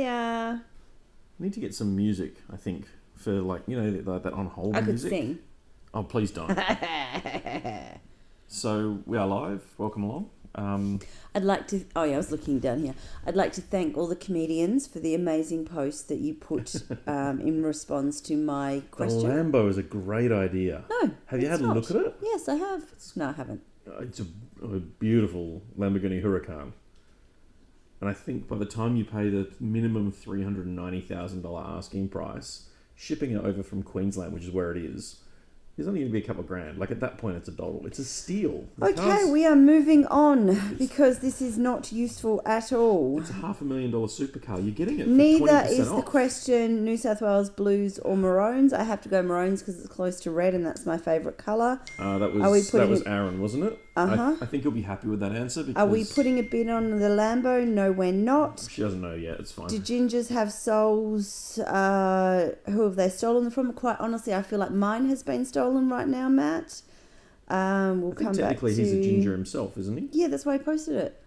Hiya. Need to get some music, I think, for like that on hold I could music. sing. Oh, please don't. So we are live. Welcome along. I'd like to... Oh, yeah, I was looking down here. I'd like to thank all the comedians for the amazing post that you put in response to my The question. Lambo is a great idea. No, Have you had a look at it? Yes, I have. No, I haven't. It's a beautiful Lamborghini Huracan. And I think by the time you pay the minimum $390,000 asking price, shipping it over from Queensland, which is where it is only going to be a couple of grand. Like, at that point, it's a doddle. It's a steal. Okay, we are moving on because this is not useful at all. It's a $500,000 supercar. You're getting it for Neither 20% is off. the question New South Wales blues or maroons. I have to go maroons because it's close to red and that's my favourite colour. That was Aaron, wasn't it? Uh-huh. I think you'll be happy with that answer. Because Are we putting a bid on the Lambo? No, we're not. She doesn't know yet. It's fine. Do gingers have souls? Who have they stolen them from? Quite honestly, I feel like mine has been stolen right now, Matt. We'll come back to... Technically, he's a ginger himself, isn't he? Yeah, that's why I posted it.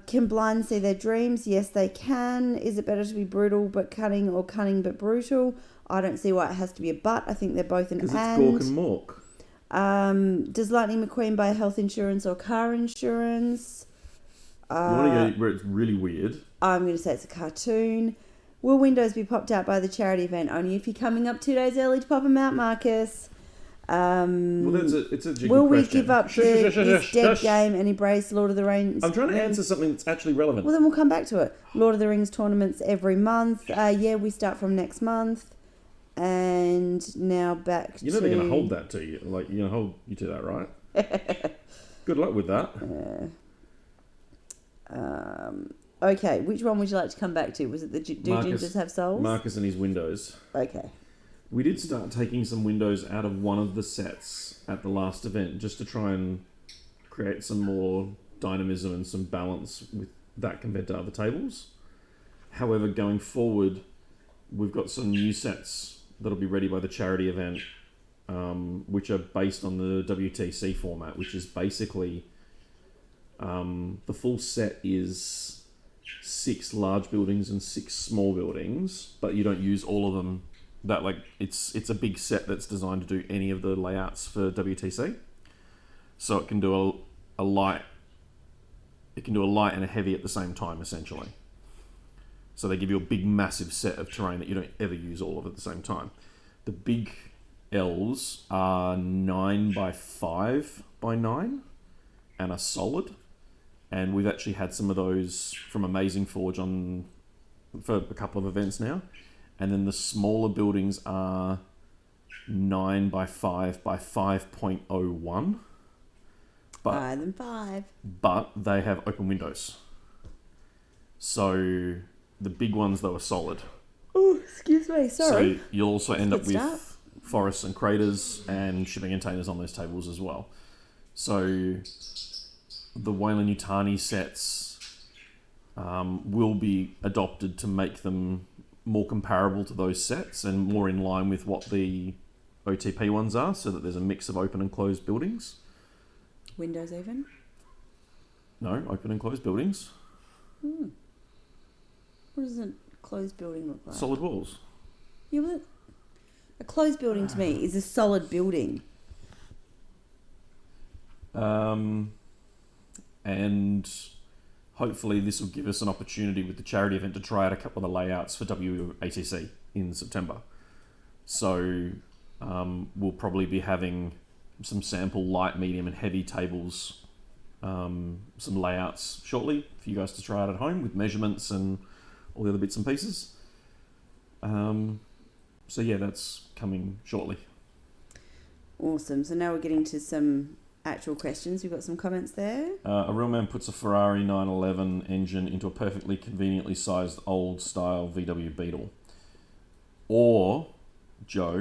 Can blinds see their dreams? Yes, they can. Is it better to be brutal but cunning or cunning but brutal? I don't see why it has to be a but. I think they're both an and. Because it's Gork and Mork. Does Lightning McQueen buy health insurance or car insurance? You want to go where it's really weird? I'm going to say it's a cartoon. Will windows be popped out by the charity event? Only if you're coming up 2 days early to pop them out, Marcus. Well, it's a jiggy will we question. give up this dead game and embrace Lord of the Rings? I'm trying to answer something that's actually relevant. Well, then we'll come back to it. Lord of the Rings tournaments every month. Yeah, we start from next month. And now back to... You're never going to hold that to you. Like, you're going to hold you to that, right? Good luck with that. Okay, which one would you like to come back to? Was it the do gingers have souls? Marcus and his windows. Okay. We did start taking some windows out of one of the sets at the last event just to try and create some more dynamism and some balance with that compared to other tables. However, going forward, we've got some new sets that'll be ready by the charity event, which are based on the WTC format, which is basically the full set is 6 large buildings and 6 small buildings, but you don't use all of them. That it's a big set that's designed to do any of the layouts for WTC. So it can do a light. It can do a light and a heavy at the same time, essentially. So they give you a big, massive set of terrain that you don't ever use all of at the same time. The big L's are 9 by 5 by 9 and are solid. And we've actually had some of those from Amazing Forge for a couple of events now. And then the smaller buildings are 9 by 5 by 5.01. 5 and 5. But they have open windows. So the big ones, though, are solid. Oh, excuse me, sorry. So you'll also end up with forests and craters and shipping containers on those tables as well. So the Weyland-Yutani sets will be adopted to make them more comparable to those sets and more in line with what the OTP ones are, so that there's a mix of open and closed buildings. Windows even? No, open and closed buildings. What does a closed building look like? Solid walls. Yeah, well, a closed building to me is a solid building. And hopefully this will give us an opportunity with the charity event to try out a couple of the layouts for WATC in September. So we'll probably be having some sample light, medium and heavy tables, some layouts shortly for you guys to try out at home with measurements and all the other bits and pieces. So yeah, that's coming shortly. Awesome. So now we're getting to some actual questions. We've got some comments there. A real man puts a Ferrari 911 engine into a perfectly conveniently sized old style VW Beetle. Or John,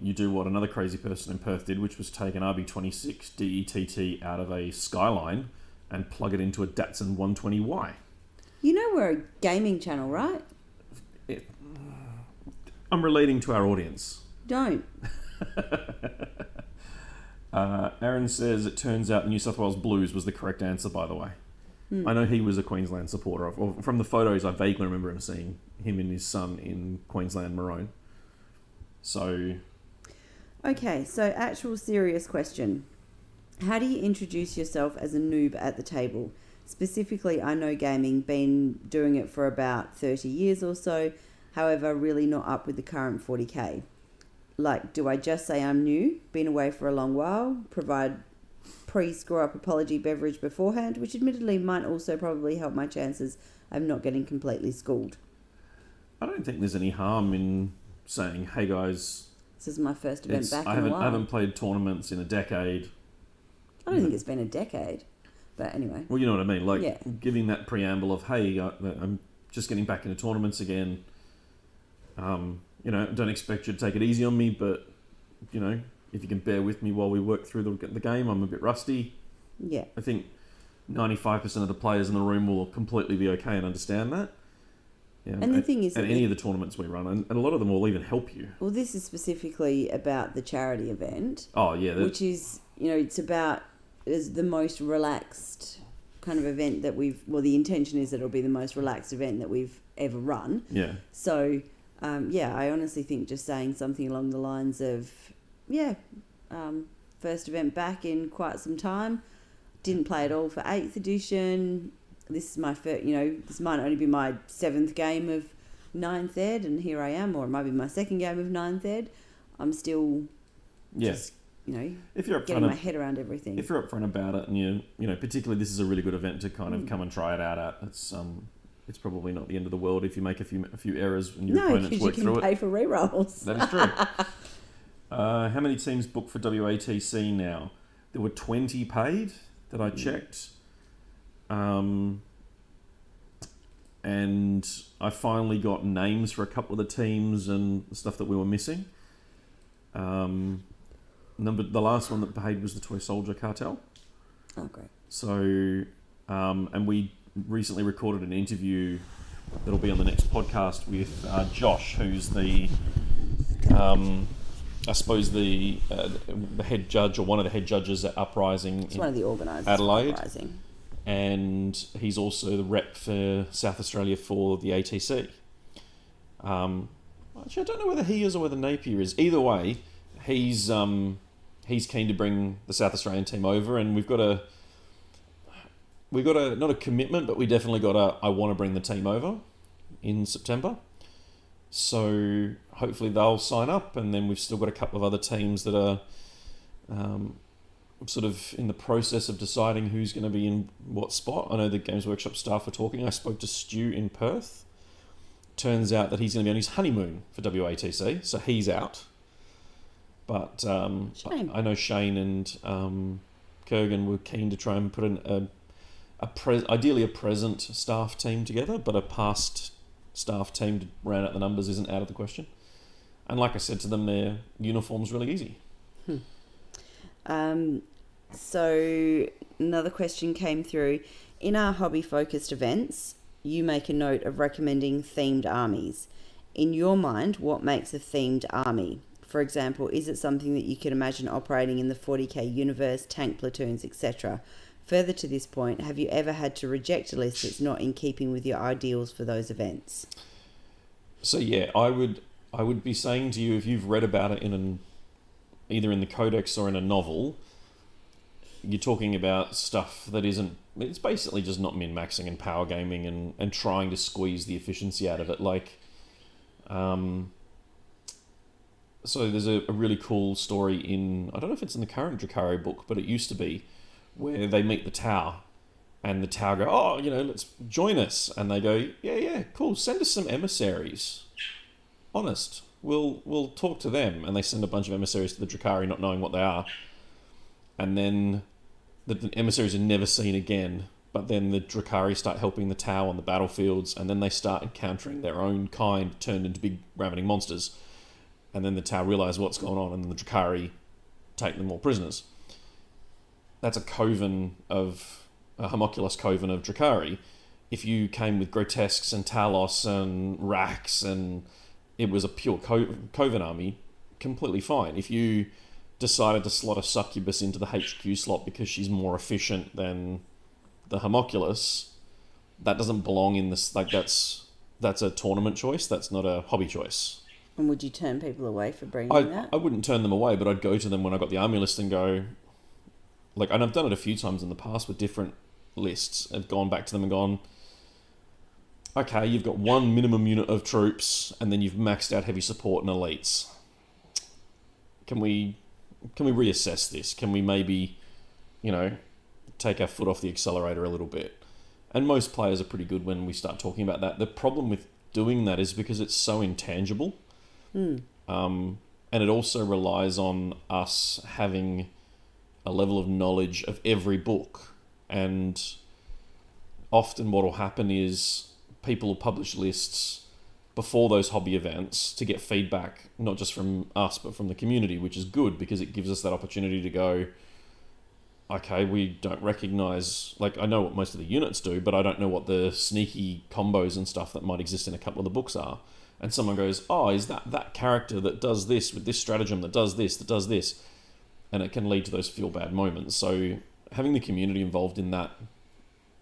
you do what another crazy person in Perth did, which was take an RB26 DETT out of a Skyline and plug it into a Datsun 120Y. You know we're a gaming channel, right? I'm relating to our audience. Don't. Aaron says it turns out New South Wales Blues was the correct answer, by the way. I know he was a Queensland supporter. From the photos, I vaguely remember him seeing him and his son in Queensland maroon. So... Okay, so actual serious question. How do you introduce yourself as a noob at the table? Specifically, I know gaming, been doing it for about 30 years or so, however, really not up with the current 40k. Like, do I just say I'm new, been away for a long while, provide pre-score-up apology beverage beforehand, which admittedly might also probably help my chances of not getting completely schooled? I don't think there's any harm in saying, hey guys... This is my first event back I in a while. I haven't played tournaments in a decade. I don't think it's been a decade. But anyway. Well, you know what I mean. Like, giving that preamble of, hey, I'm just getting back into tournaments again. You know, don't expect you to take it easy on me, but, you know, if you can bear with me while we work through the game, I'm a bit rusty. Yeah. I think 95% of the players in the room will completely be okay and understand that. Yeah, and the thing is... At any of the tournaments we run, and a lot of them will even help you. Well, this is specifically about the charity event. Oh, yeah. Which is, you know, is the most relaxed kind of event that the intention is that it'll be the most relaxed event that we've ever run. Yeah. So, I honestly think just saying something along the lines of, first event back in quite some time, didn't play at all for 8th edition. This is my first, this might only be my 7th game of 9th Ed, and here I am, or it might be my 2nd game of 9th Ed. I'm still just, if you're getting my head around everything. If you're upfront about it, and particularly this is a really good event to kind of come and try it out at. It's probably not the end of the world if you make a few errors and your opponents work through it. No, because you can pay for rerolls. That is true. How many teams booked for WATC now? There were 20 paid that I checked. And I finally got names for a couple of the teams and the stuff that we were missing. The last one that paid was the Toy Soldier Cartel. Oh, great. So, and we recently recorded an interview that'll be on the next podcast with Josh, who's the I suppose the head judge, or one of the head judges at Uprising. It's one of the organisers Adelaide. of Uprising. And he's also the rep for South Australia for the ATC. Actually, I don't know whether he is or whether Napier is. Either way, he's keen to bring the South Australian team over, and we've got a not a commitment, but we definitely got I want to bring the team over in September. So hopefully they'll sign up, and then we've still got a couple of other teams that are sort of in the process of deciding who's going to be in what spot. I know the Games Workshop staff are talking. I spoke to Stu in Perth. Turns out that he's going to be on his honeymoon for WATC, so he's out. But I know Shane and Kurgan were keen to try and put in ideally a present staff team together, but a past staff team to round out the numbers isn't out of the question. And like I said to them, their uniform's really easy. So another question came through. In our hobby-focused events, you make a note of recommending themed armies. In your mind, what makes a themed army? For example, is it something that you can imagine operating in the 40k universe, tank platoons, etc.? Further to this point, have you ever had to reject a list that's not in keeping with your ideals for those events? So yeah, I would be saying to you, if you've read about it either in the codex or in a novel, you're talking about stuff that it's basically just not min-maxing and power gaming and trying to squeeze the efficiency out of it. Like, so there's a really cool story I don't know if it's in the current Drukhari book, but it used to be, where they meet the Tau, and the Tau go, oh, let's join us. And they go, yeah, cool, send us some emissaries. Honest. We'll talk to them. And they send a bunch of emissaries to the Drukhari, not knowing what they are. And then the emissaries are never seen again. But then the Drukhari start helping the Tau on the battlefields, and then they start encountering their own kind turned into big ravening monsters. And then the Tau realise what's going on, and then the Drukhari take them all prisoners. That's a homunculus coven of Drukhari. If you came with grotesques and Talos and Rax, and it was a pure coven army, completely fine. If you decided to slot a succubus into the HQ slot because she's more efficient than the homunculus, that doesn't belong in this. Like that's a tournament choice. That's not a hobby choice. And would you turn people away for bringing that? I wouldn't turn them away, but I'd go to them when I got the army list and go, like, and I've done it a few times in the past with different lists. I've gone back to them and gone, okay, you've got one minimum unit of troops, and then you've maxed out heavy support and elites. Can we reassess this? Can we maybe, take our foot off the accelerator a little bit? And most players are pretty good when we start talking about that. The problem with doing that is because it's so intangible. And it also relies on us having a level of knowledge of every book. And often what will happen is people will publish lists before those hobby events to get feedback, not just from us, but from the community, which is good because it gives us that opportunity to go, okay, we don't recognize, like, I know what most of the units do, but I don't know what the sneaky combos and stuff that might exist in a couple of the books are. And someone goes, oh, is that character that does this with this stratagem that does this? And it can lead to those feel bad moments. So having the community involved in that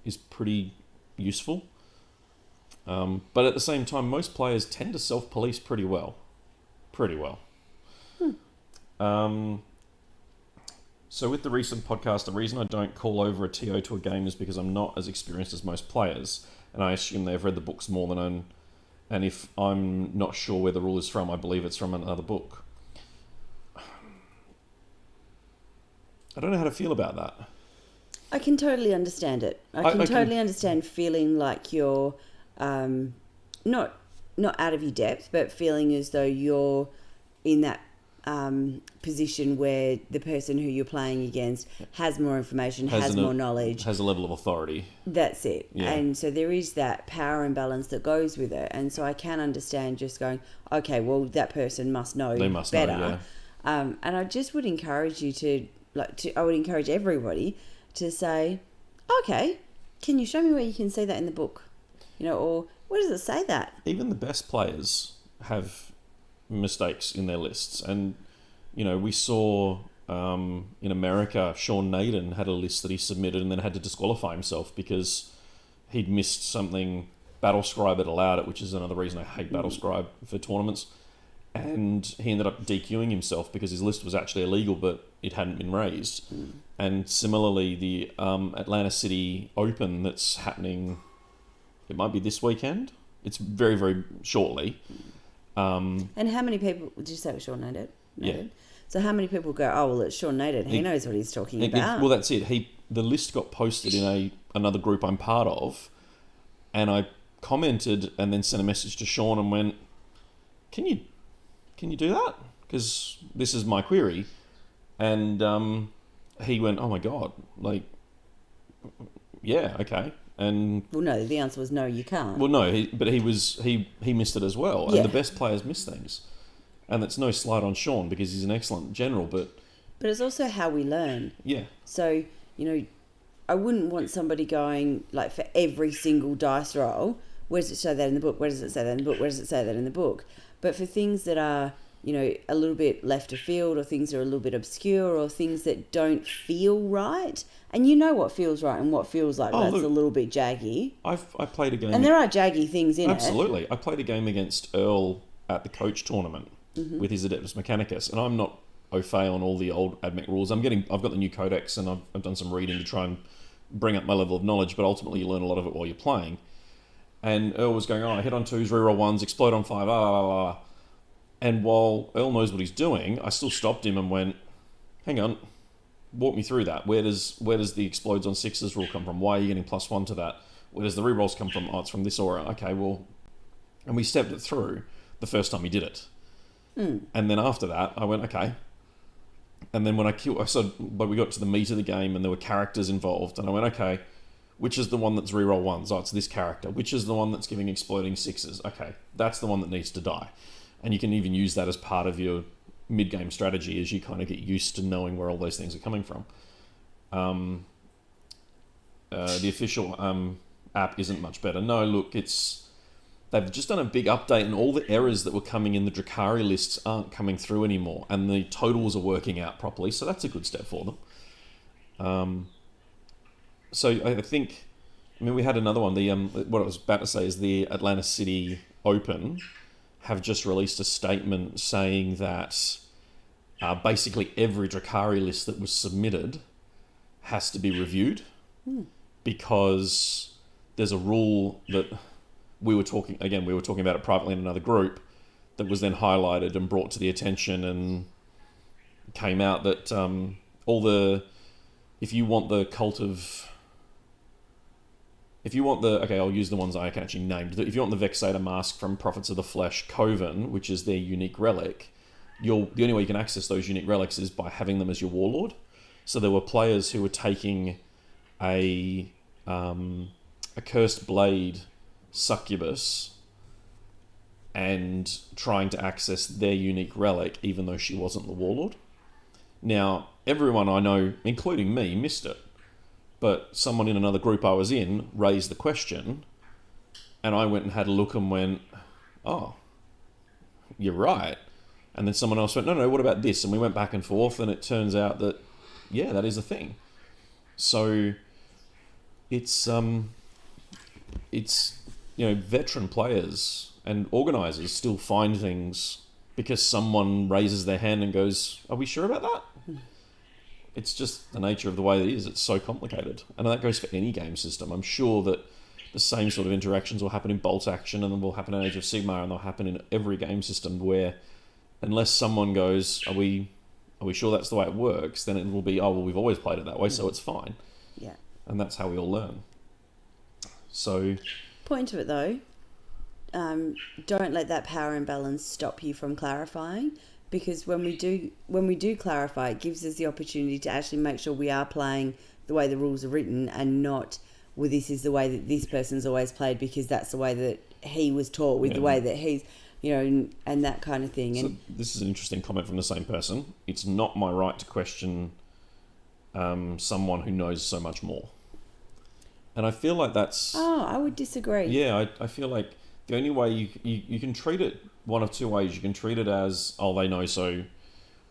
is pretty useful. But at the same time, most players tend to self-police pretty well. So with the recent podcast, the reason I don't call over a TO to a game is because I'm not as experienced as most players, and I assume they've read the books more than I'm. And if I'm not sure where the rule is from, I believe it's from another book. I don't know how to feel about that. I can totally understand it. I can totally understand feeling like you're not out of your depth, but feeling as though you're in that position where the person who you're playing against has more information, has more knowledge, has a level of authority. That's it. Yeah. And so there is that power imbalance that goes with it. And so I can understand just going, okay, well, that person must know better. Know, yeah. And I just would encourage you I would encourage everybody to say, okay, can you show me where you can see that in the book? Or where does it say that? Even the best players have mistakes in their lists. And, we saw in America, Sean Naden had a list that he submitted and then had to disqualify himself because he'd missed something. Battlescribe had allowed it, which is another reason I hate Battlescribe for tournaments. And he ended up DQing himself because his list was actually illegal, but it hadn't been raised. And similarly, the Atlanta City Open that's happening, it might be this weekend. It's very, very shortly. And how many people, did you say it was Sean Naden? Yeah. So how many people go, oh, well, it's Sean Naden. He knows what he's talking about. Well, that's it. The list got posted in another group I'm part of, and I commented and then sent a message to Sean and went, can you do that? Because this is my query. And he went, oh my God, like, yeah, okay. And well, no, the answer was no, you can't. Well, no, he missed it as well. Yeah. And the best players miss things. And it's no slight on Sean because he's an excellent general, but it's also how we learn. Yeah. So, I wouldn't want somebody going, like, for every single dice roll, where does it say that in the book? Where does it say that in the book? Where does it say that in the book? But for things that are, a little bit left of field, or things that are a little bit obscure, or things that don't feel right, and what feels right and what feels like that's a little bit jaggy. I played a game, and there are jaggy things in Absolutely. I played a game against Earl at the coach tournament with his Adeptus Mechanicus, and I'm not au fait on all the old AdMech rules. I've got the new codex, and I've done some reading to try and bring up my level of knowledge, but ultimately you learn a lot of it while you're playing. And Earl was going, hit on 2s, reroll 1s, explode on 5, And while Earl knows what he's doing, I still stopped him and went, hang on, walk me through that. Where does the explodes on 6s rule come from? Why are you getting +1 to that? Where does the rerolls come from? Oh, it's from this aura. Okay, well... And we stepped it through the first time he did it. And then after that, I went, okay. And then when but we got to the meat of the game and there were characters involved, and I went, okay, which is the one that's reroll 1s? Oh, it's this character. Which is the one that's giving exploding 6s? Okay, that's the one that needs to die. And you can even use that as part of your mid-game strategy as you kind of get used to knowing where all those things are coming from. The official app isn't much better. No, look, they've just done a big update and all the errors that were coming in the Drukhari lists aren't coming through anymore, and the totals are working out properly, so that's a good step for them. So I think, I mean, we had another one. The what I was about to say is the Atlanta City Open have just released a statement saying that basically every Drakari list that was submitted has to be reviewed because there's a rule that we were talking about it privately in another group that was then highlighted and brought to the attention, and came out that if you want the I'll use the ones I can actually name. If you want the Vexator Mask from Prophets of the Flesh Coven, which is their unique relic, the only way you can access those unique relics is by having them as your warlord. So there were players who were taking a Cursed Blade Succubus and trying to access their unique relic, even though she wasn't the warlord. Now, everyone I know, including me, missed it. But someone in another group I was in raised the question, and I went and had a look and went, oh, you're right. And then someone else went, no, what about this? And we went back and forth, and it turns out that, yeah, that is a thing. So it's veteran players and organisers still find things because someone raises their hand and goes, are we sure about that? It's just the nature of the way it is. It's so complicated. And that goes for any game system. I'm sure that the same sort of interactions will happen in Bolt Action, and then will happen in Age of Sigmar, and they'll happen in every game system where unless someone goes, are we sure that's the way it works, then it will be, we've always played it that way, so it's fine. Yeah. And that's how we all learn. So... Point to it, though. Don't let that power imbalance stop you from clarifying. Because when we do clarify, it gives us the opportunity to actually make sure we are playing the way the rules are written, and not, well, this is the way that this person's always played because that's the way that he was taught with the way that he's, and that kind of thing. So this is an interesting comment from the same person. It's not my right to question someone who knows so much more. And I feel like that's... Oh, I would disagree. Yeah, I feel like the only way you can treat it one of two ways. You can treat it as, they know so,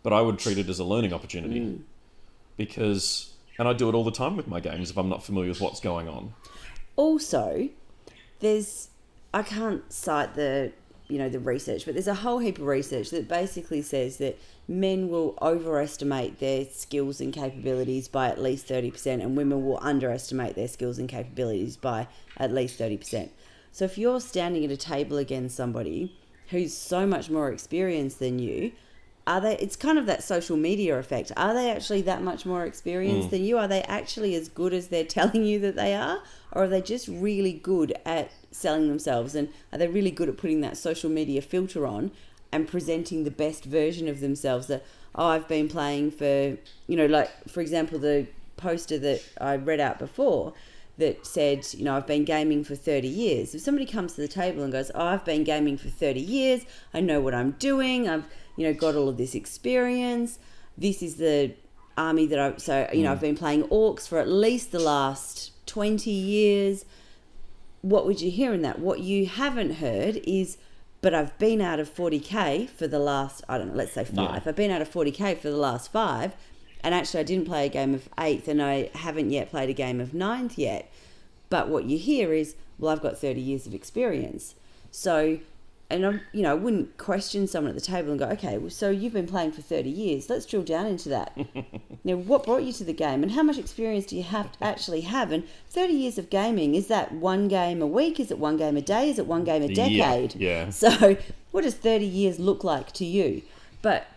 but I would treat it as a learning opportunity. Because, and I do it all the time with my games if I'm not familiar with what's going on. Also, I can't cite the research, but there's a whole heap of research that basically says that men will overestimate their skills and capabilities by at least 30%, and women will underestimate their skills and capabilities by at least 30%. So if you're standing at a table against somebody who's so much more experienced than you, it's kind of that social media effect. Are they actually that much more experienced than you? Are they actually as good as they're telling you that they are? Or are they just really good at selling themselves? And are they really good at putting that social media filter on and presenting the best version of themselves that, I've been playing for, for example, the poster that I read out before that said, I've been gaming for 30 years. If somebody comes to the table and goes, I've been gaming for 30 years, I know what I'm doing, I've, got all of this experience, this is the army that I've been playing orcs for at least the last 20 years. What would you hear in that? What you haven't heard is, but I've been out of 40k for the last, let's say 5. Yeah. I've been out of 40k for the last 5. And actually, I didn't play a game of 8th, and I haven't yet played a game of 9th yet. But what you hear is, well, I've got 30 years of experience. So, and I wouldn't question someone at the table and go, okay, well, so you've been playing for 30 years. Let's drill down into that. Now, what brought you to the game, and how much experience do you have to actually have? And 30 years of gaming, is that one game a week? Is it one game a day? Is it one game a decade? Yeah. So, what does 30 years look like to you? But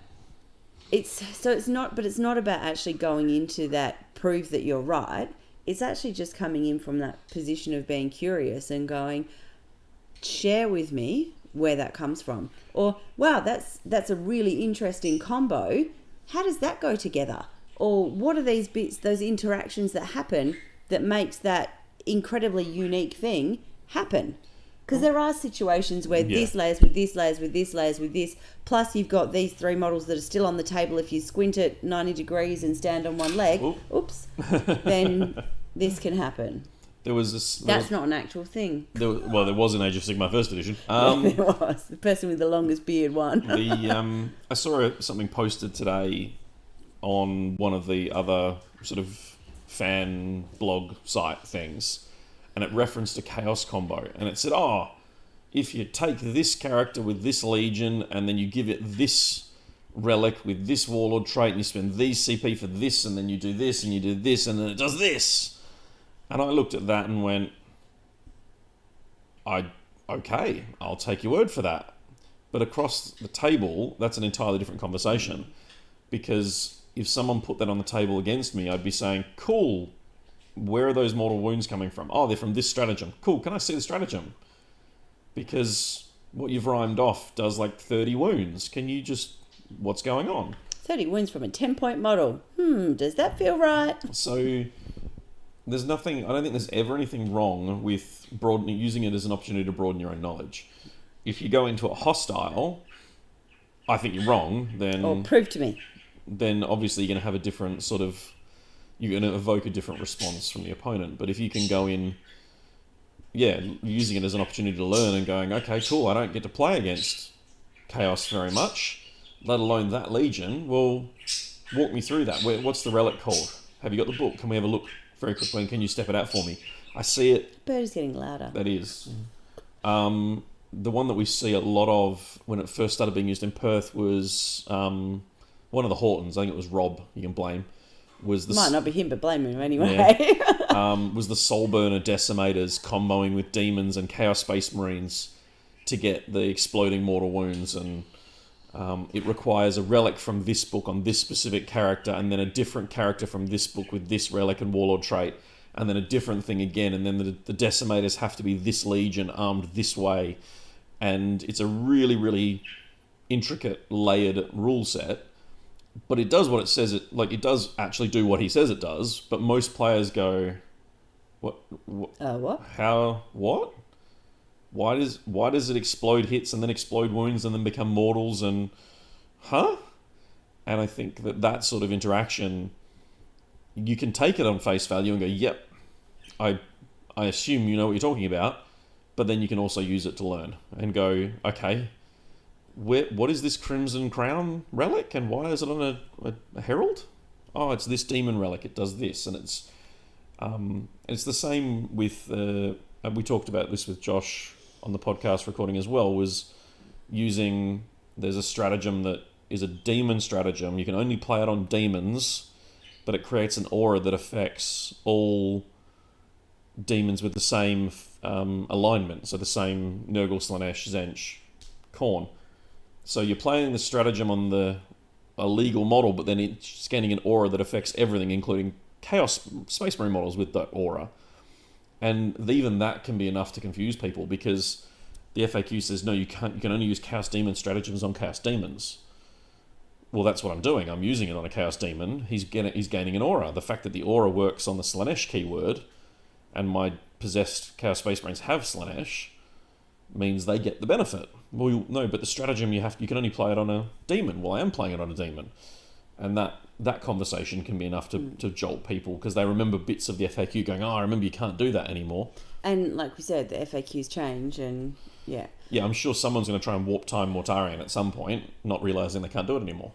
it's not about actually going into that prove that you're right. It's actually just coming in from that position of being curious and going, share with me where that comes from. Or, wow, that's a really interesting combo. How does that go together? Or what are these bits, those interactions that happen that makes that incredibly unique thing happen? Because there are situations where this layers with this layers with this layers with this, plus you've got these 3 models that are still on the table. If you squint at 90 degrees and stand on one leg, then this can happen. That's not an actual thing. There was an Age of Sigmar First Edition. There was. The person with the longest beard won. I saw something posted today on one of the other sort of fan blog site things, and it referenced a Chaos combo, and it said, "Oh, if you take this character with this legion, and then you give it this relic with this warlord trait, and you spend these CP for this, and then you do this, and you do this, and then it does this." And I looked at that and went, okay, I'll take your word for that. But across the table, that's an entirely different conversation. Because if someone put that on the table against me, I'd be saying, cool, where are those mortal wounds coming from? Oh, they're from this stratagem. Cool, can I see the stratagem? Because what you've rhymed off does like 30 wounds. Can you just... What's going on? 30 wounds from a 10-point model. Does that feel right? So there's nothing... I don't think there's ever anything wrong with using it as an opportunity to broaden your own knowledge. If you go into a hostile, I think you're wrong, then... Or prove to me. Then obviously you're going to have a different sort of... You're going to evoke a different response from the opponent. But if you can go in... Yeah, using it as an opportunity to learn and going, okay, cool, I don't get to play against Chaos very much, let alone that Legion. Well, walk me through that. What's the relic called? Have you got the book? Can we have a look very quickly, and can you step it out for me? I see it. Bird is getting louder. That is. The one that we see a lot of when it first started being used in Perth was one of the Hortons. I think it was Rob. You can blame. Might not be him, but blame him anyway. Yeah. Was the Soulburner Decimators comboing with Demons and Chaos Space Marines to get the exploding mortal wounds, and it requires a relic from this book on this specific character, and then a different character from this book with this relic and warlord trait, and then a different thing again, and then the Decimators have to be this legion armed this way, and it's a really, really intricate, layered rule set. But it does what it says it does actually do what he says it does, but most players go, what? How? What? Why does it explode hits and then explode wounds and then become mortals and... Huh? And I think that sort of interaction, you can take it on face value and go, yep, I assume you know what you're talking about, but then you can also use it to learn and go, okay, what is this Crimson Crown relic, and why is it on a herald? Oh, it's this demon relic. It does this, and it's the same with. We talked about this with Josh on the podcast recording as well. Was using there's a stratagem that is a demon stratagem. You can only play it on demons, but it creates an aura that affects all demons with the same alignment. So the same Nurgle, Slanesh, Tzeentch, Khorne. So you're playing the stratagem on a legal model, but then it's scanning an aura that affects everything, including Chaos Space Marine models with that aura. And even that can be enough to confuse people, because the FAQ says, no, you can't. You can only use Chaos Demon stratagems on Chaos Demons. Well, that's what I'm doing. I'm using it on a Chaos Demon. He's gaining an aura. The fact that the aura works on the Slanesh keyword, and my possessed Chaos Space Marines have Slanesh, means they get the benefit. Well, no, but the stratagem you can only play it on a demon. Well, I am playing it on a demon, and that conversation can be enough to jolt people, because they remember bits of the FAQ going, oh, I remember you can't do that anymore. And like we said, the FAQs change, and yeah. Yeah, I'm sure someone's going to try and warp time Mortarion at some point, not realising they can't do it anymore.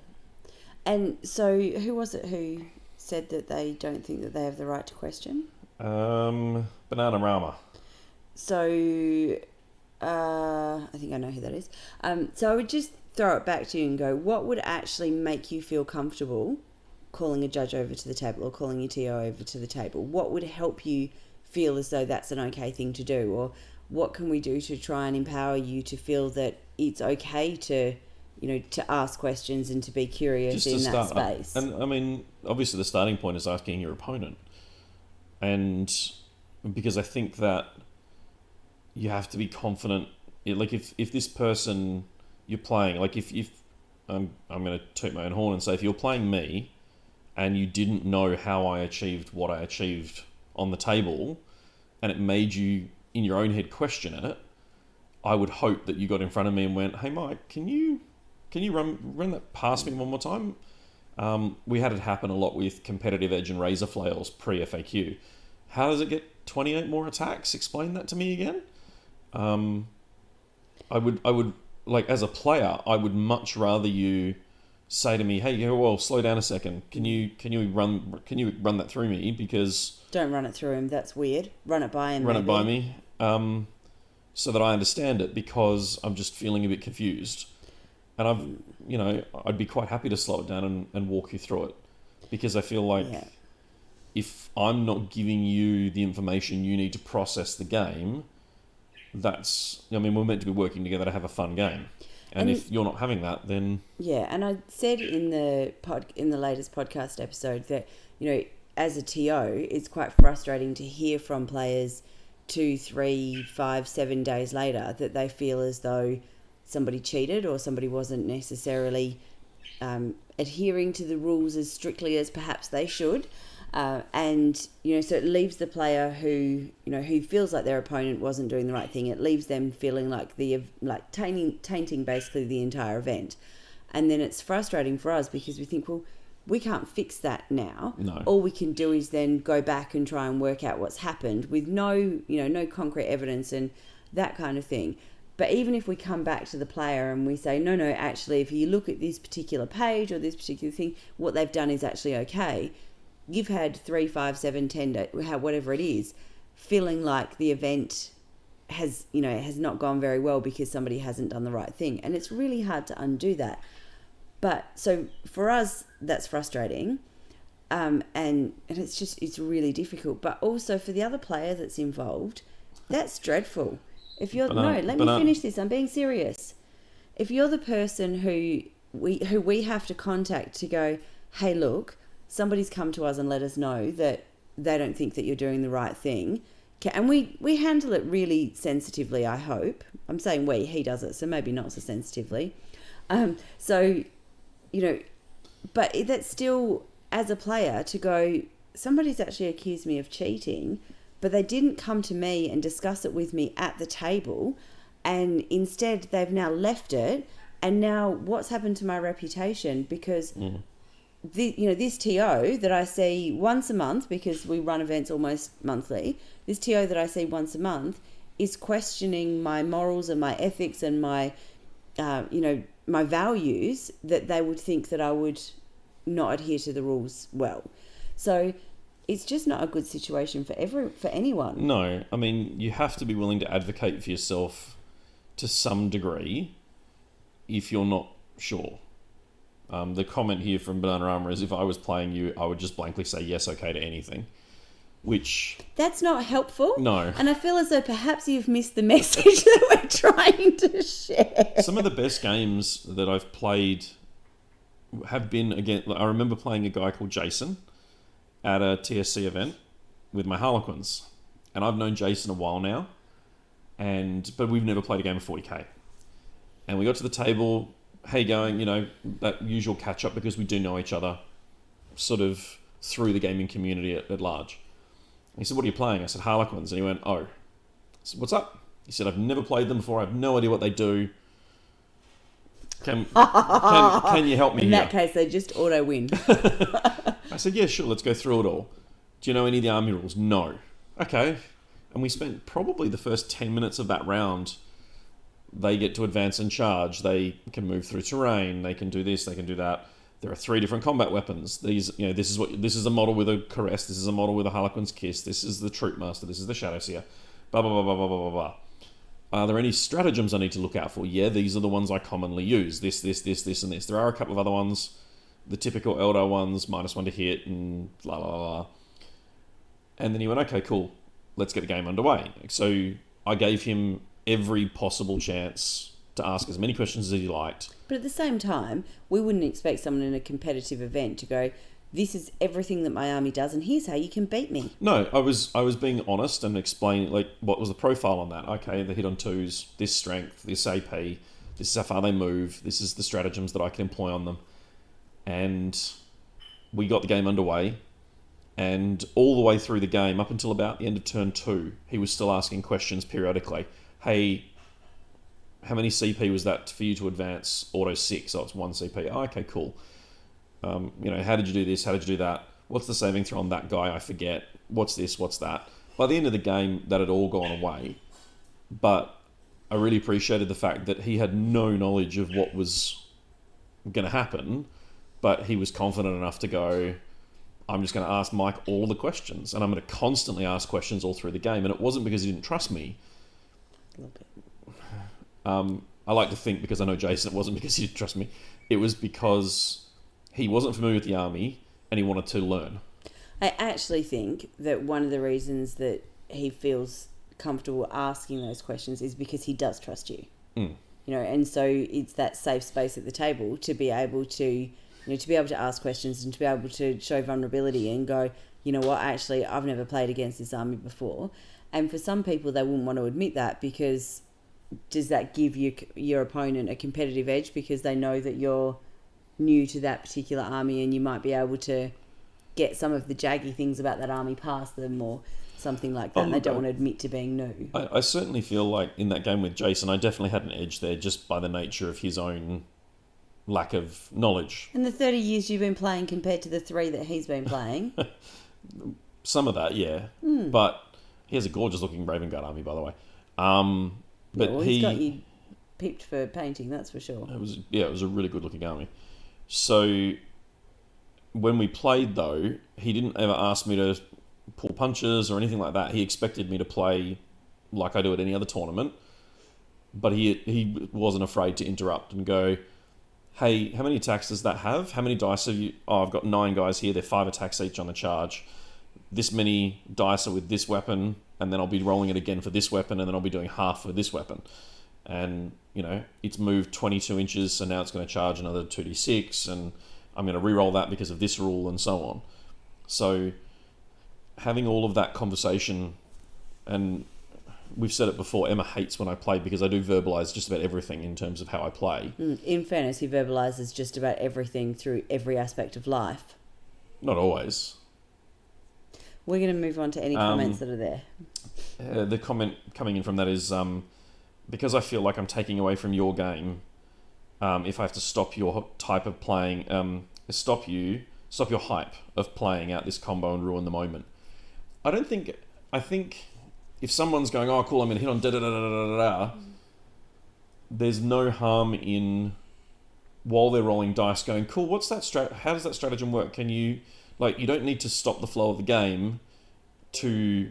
And so, who was it who said that they don't think that they have the right to question? Bananarama. So... I think I know who that is. So I would just throw it back to you and go, what would actually make you feel comfortable calling a judge over to the table or calling your TO over to the table? What would help you feel as though that's an okay thing to do? Or what can we do to try and empower you to feel that it's okay to, to ask questions and to be curious in that space? And I mean, obviously the starting point is asking your opponent. And because I think that you have to be confident. Like if this person you're playing, like if I'm going to toot my own horn and say, if you're playing me and you didn't know how I achieved what I achieved on the table, and it made you in your own head question it, I would hope that you got in front of me and went, hey Mike, can you run that past me one more time? We had it happen a lot with Competitive Edge and Razor Flails pre-FAQ. How does it get 28 more attacks? Explain that to me again. I would like, as a player, I would much rather you say to me, "Hey, yeah, well, slow down a second. Can you run that through me because Don't run it through him. That's weird. Run it by him. run maybe. it by me, so that I understand it because I'm just feeling a bit confused." And I'd be quite happy to slow it down and walk you through it because I feel like Yeah. if I'm not giving you the information you need to process the game, we're meant to be working together to have a fun game. And if you're not having that, then Yeah, and I said in the latest podcast episode that, as a TO, it's quite frustrating to hear from players 2, 3, 5, 7 days later that they feel as though somebody cheated or somebody wasn't necessarily adhering to the rules as strictly as perhaps they should. And so it leaves the player who feels like their opponent wasn't doing the right thing. It leaves them feeling like tainting basically the entire event. And then it's frustrating for us because we think, well, we can't fix that now. No. All we can do is then go back and try and work out what's happened with no concrete evidence and that kind of thing. But even if we come back to the player and we say, no, actually, if you look at this particular page or this particular thing, what they've done is actually okay. You've had 3, 5, 7, 10, whatever it is, feeling like the event has not gone very well because somebody hasn't done the right thing. And it's really hard to undo that. But so for us, that's frustrating. And it's really difficult. But also for the other player that's involved, that's dreadful. If you're let me finish this. I'm being serious. If you're the person who we have to contact to go, hey, look, somebody's come to us and let us know that they don't think that you're doing the right thing, and we handle it really sensitively. I hope. I'm saying he does it, so maybe not so sensitively. But that's still, as a player, to go, somebody's actually accused me of cheating, but they didn't come to me and discuss it with me at the table, and instead they've now left it, and now what's happened to my reputation? Because this TO that I see once a month, because we run events almost monthly, this TO that I see once a month is questioning my morals and my ethics and my my values, that they would think that I would not adhere to the rules well. So it's just not a good situation for anyone. No, I mean, you have to be willing to advocate for yourself to some degree if you're not sure. The comment here from Banana Armour is, if I was playing you, I would just blankly say yes, okay to anything. Which... That's not helpful. No. And I feel as though perhaps you've missed the message that we're trying to share. Some of the best games that I've played have been, again, I remember playing a guy called Jason at a TSC event with my Harlequins. And I've known Jason a while now, but we've never played a game of 40k. And we got to the table, hey, going, that usual catch up, because we do know each other sort of through the gaming community at large. And he said, what are you playing? I said, Harlequins. And he went, oh. I said, what's up? He said, I've never played them before. I have no idea what they do. Can you help me In here? that case, they just auto-win. I said, yeah, sure, let's go through it all. Do you know any of the army rules? No. Okay. And we spent probably the first 10 minutes of that round. They get to advance and charge. They can move through terrain. They can do this. They can do that. There are 3 different combat weapons. These, this is a model with a Caress. This is a model with a Harlequin's Kiss. This is the Troop Master. This is the Shadowseer. Blah, blah, blah, blah, blah, blah, blah. Are there any stratagems I need to look out for? Yeah, these are the ones I commonly use. This, and this. There are a couple of other ones. The typical Eldar ones, -1 to hit, and blah, blah, blah. And then he went, okay, cool. Let's get the game underway. So I gave him every possible chance to ask as many questions as he liked. But at the same time, we wouldn't expect someone in a competitive event to go, this is everything that my army does, and here's how you can beat me. No, I was being honest and explaining what was the profile on that. Okay, the hit on 2s, this strength, this AP, this is how far they move, this is the stratagems that I can employ on them. And we got the game underway, and all the way through the game, up until about the end of turn 2, he was still asking questions periodically. Hey, how many CP was that for you to advance auto 6? Oh, it's 1 CP. Oh, okay, cool. How did you do this? How did you do that? What's the saving throw on that guy? I forget. What's this? What's that? By the end of the game, that had all gone away. But I really appreciated the fact that he had no knowledge of what was going to happen, but he was confident enough to go, I'm just going to ask Mike all the questions, and I'm going to constantly ask questions all through the game. And it wasn't because he didn't trust me. Love it. I like to think, because I know Jason, it wasn't because he didn't trust me. It was because he wasn't familiar with the army and he wanted to learn. I actually think that one of the reasons that he feels comfortable asking those questions is because he does trust you. Mm. You know, and so it's that safe space at the table to be able to, to be able to ask questions and to be able to show vulnerability and go, you know what, actually, I've never played against this army before. And for some people, they wouldn't want to admit that, because does that give your opponent a competitive edge because they know that you're new to that particular army and you might be able to get some of the jaggy things about that army past them or something like that, and they don't want to admit to being new. I certainly feel like in that game with Jason, I definitely had an edge there just by the nature of his own lack of knowledge. In the 30 years you've been playing compared to the 3 that he's been playing. Some of that, yeah. But he has a gorgeous looking Raven Guard army, by the way. But well, he's got you peeped for painting, that's for sure. It was a really good looking army. So when we played, though, he didn't ever ask me to pull punches or anything like that. He expected me to play like I do at any other tournament, but he wasn't afraid to interrupt and go, hey, how many attacks does that have? How many dice have you? Oh, I've got 9 guys here. They're 5 attacks each on the charge. This many dice are with this weapon, and then I'll be rolling it again for this weapon, and then I'll be doing half for this weapon. And, it's moved 22 inches, so now it's going to charge another 2d6, and I'm going to re-roll that because of this rule, and so on. So having all of that conversation, and we've said it before, Emma hates when I play because I do verbalise just about everything in terms of how I play. In fairness, he verbalises just about everything through every aspect of life. Not always. We're going to move on to any comments that are there. The comment coming in from that is, because I feel like I'm taking away from your game, if I have to stop your type of playing, stop your hype of playing out this combo and ruin the moment. I think if someone's going, oh cool, I'm going to hit on da-da-da-da-da-da, there's no harm in, while they're rolling dice, going, cool, what's that how does that stratagem work? Can you, you don't need to stop the flow of the game to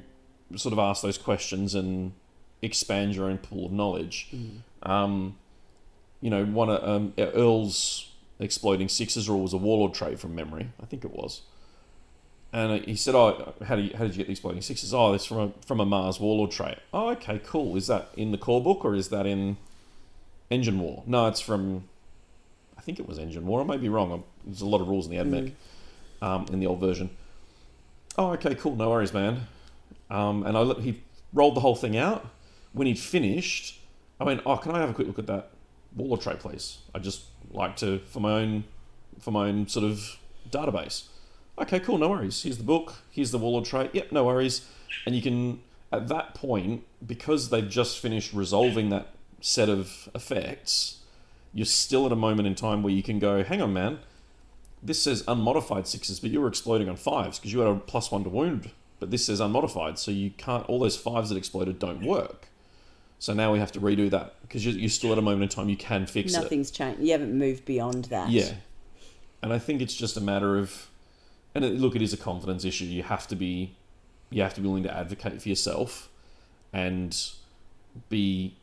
sort of ask those questions and expand your own pool of knowledge. One of Earl's Exploding Sixes rule was a Warlord trait from memory. I think it was. And he said, oh, how did you get the Exploding Sixes? Oh, it's from a Mars Warlord trait. Oh, okay, cool. Is that in the core book or is that in Engine War? No, it's from, I think it was Engine War. I may be wrong. There's a lot of rules in the AdMech, in the old version. Oh, okay, cool. No worries, man. And he rolled the whole thing out. When he'd finished, I went, oh, can I have a quick look at that Warlord trait, please? I just like to, for my own sort of database. Okay, cool, no worries. Here's the book. Here's the Warlord trait. Yep, no worries. And you can, at that point, because they've just finished resolving that set of effects, you're still at a moment in time where you can go, hang on, man, this says unmodified 6s, but you were exploding on 5s because you had a +1 to wound, but this says unmodified, so you can't, all those 5s that exploded don't work. So now we have to redo that because you're still at a moment in time you can fix it. Nothing's changed. You haven't moved beyond that. Yeah. And I think it's just a matter of, and it is a confidence issue. You have to be willing to advocate for yourself and be,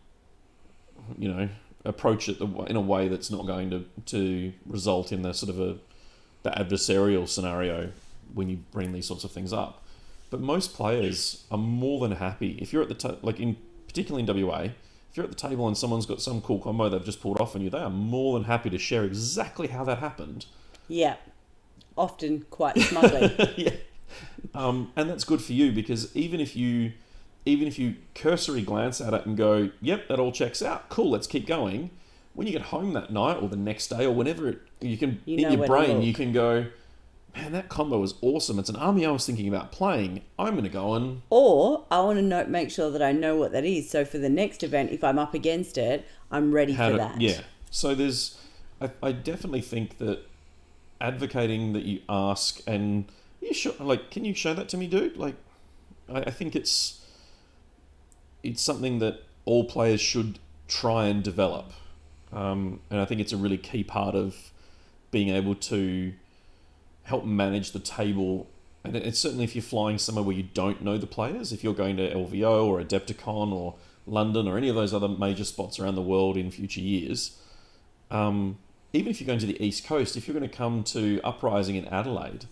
approach it in a way that's not going to result in the sort of the adversarial scenario when you bring these sorts of things up. But most players are more than happy if you're at the particularly in WA, if you're at the table and someone's got some cool combo they've just pulled off on you, they are more than happy to share exactly how that happened. Yeah, often quite smugly. Yeah, and that's good for you because even if you cursory glance at it and go, yep, that all checks out, cool, let's keep going. When you get home that night or the next day or whenever you can, in your brain, you can go, man, that combo was awesome. It's an army I was thinking about playing. I'm going to go and... Or I want to make sure that I know what that is. So for the next event, if I'm up against it, I'm ready for that. Yeah. So I definitely think that advocating that you ask and... can you show that to me, dude? I think it's something that all players should try and develop. And I think it's a really key part of being able to help manage the table. And it's certainly if you're flying somewhere where you don't know the players, if you're going to LVO or Adepticon or London or any of those other major spots around the world in future years, even if you're going to the East Coast, if you're going to come to Uprising in Adelaide,